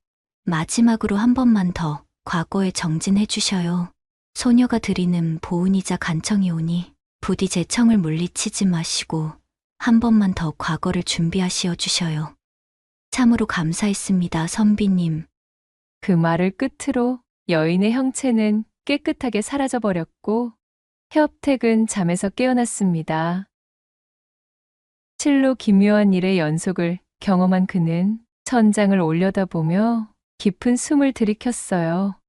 B: 마지막으로 한 번만 더 과거에 정진해 주셔요. 소녀가 드리는 보은이자 간청이 오니 부디 제 청을 물리치지 마시고 한 번만 더 과거를 준비하시어 주셔요. 참으로 감사했습니다, 선비님.
A: 그 말을 끝으로 여인의 형체는 깨끗하게 사라져버렸고 협택은 잠에서 깨어났습니다. 실로 기묘한 일의 연속을 경험한 그는 천장을 올려다보며 깊은 숨을 들이켰어요.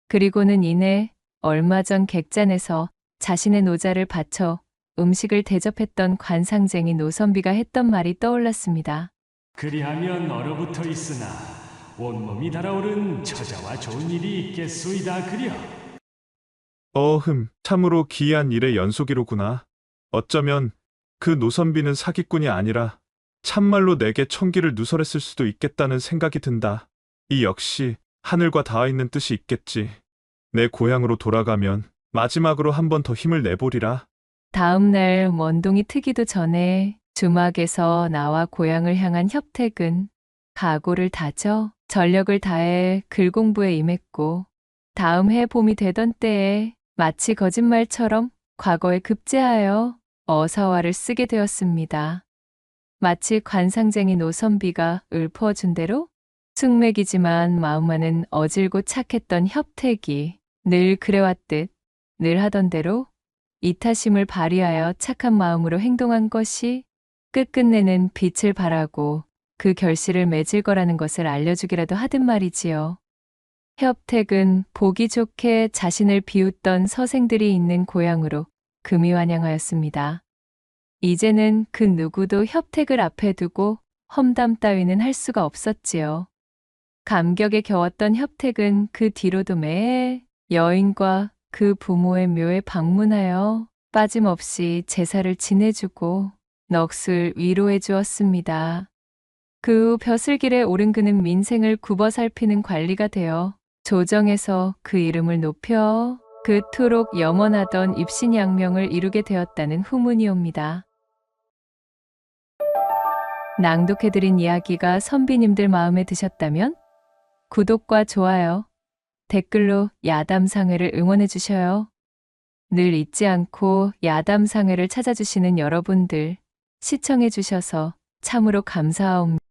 A: 그리고는 이내 얼마 전 객잔에서 자신의 노자를 바쳐 음식을 대접했던 관상쟁이 노선비가 했던 말이 떠올랐습니다.
F: 그리하면 얼어붙어 있으나 온몸이 달아오른 처자와 좋은 일이 있겠소이다 그려.
I: 참으로 기이한 일의 연속이로구나. 어쩌면 그 노선비는 사기꾼이 아니라 참말로 내게 총기를 누설했을 수도 있겠다는 생각이 든다. 이 역시 하늘과 닿아 있는 뜻이 있겠지. 내 고향으로 돌아가면 마지막으로 한 번 더 힘을 내보리라.
A: 다음 날 원동이 트기도 전에 주막에서 나와 고향을 향한 협택은 각오를 다져 전력을 다해 글 공부에 임했고 다음 해 봄이 되던 때에 마치 거짓말처럼 과거에 급제하여 어사화를 쓰게 되었습니다. 마치 관상쟁이 노선비가 읊어준 대로 숙맥이지만 마음만은 어질고 착했던 협택이 늘 그래왔듯 늘 하던 대로 이타심을 발휘하여 착한 마음으로 행동한 것이 끝끝내는 빛을 발하고 그 결실을 맺을 거라는 것을 알려주기라도 하듯 말이지요. 협택은 보기 좋게 자신을 비웃던 서생들이 있는 고향으로 금이 환영하였습니다. 이제는 그 누구도 협택을 앞에 두고 험담 따위는 할 수가 없었지요. 감격에 겨웠던 협택은 그 뒤로도 매해 여인과 그 부모의 묘에 방문하여 빠짐없이 제사를 지내주고 넋을 위로해 주었습니다. 그 후 벼슬길에 오른 그는 민생을 굽어 살피는 관리가 되어 조정에서 그 이름을 높여 그토록 염원하던 입신양명을 이루게 되었다는 후문이 옵니다. 낭독해드린 이야기가 선비님들 마음에 드셨다면 구독과 좋아요, 댓글로 야담상회를 응원해 주셔요. 늘 잊지 않고 야담상회를 찾아주시는 여러분들 시청해 주셔서 참으로 감사하옵니다.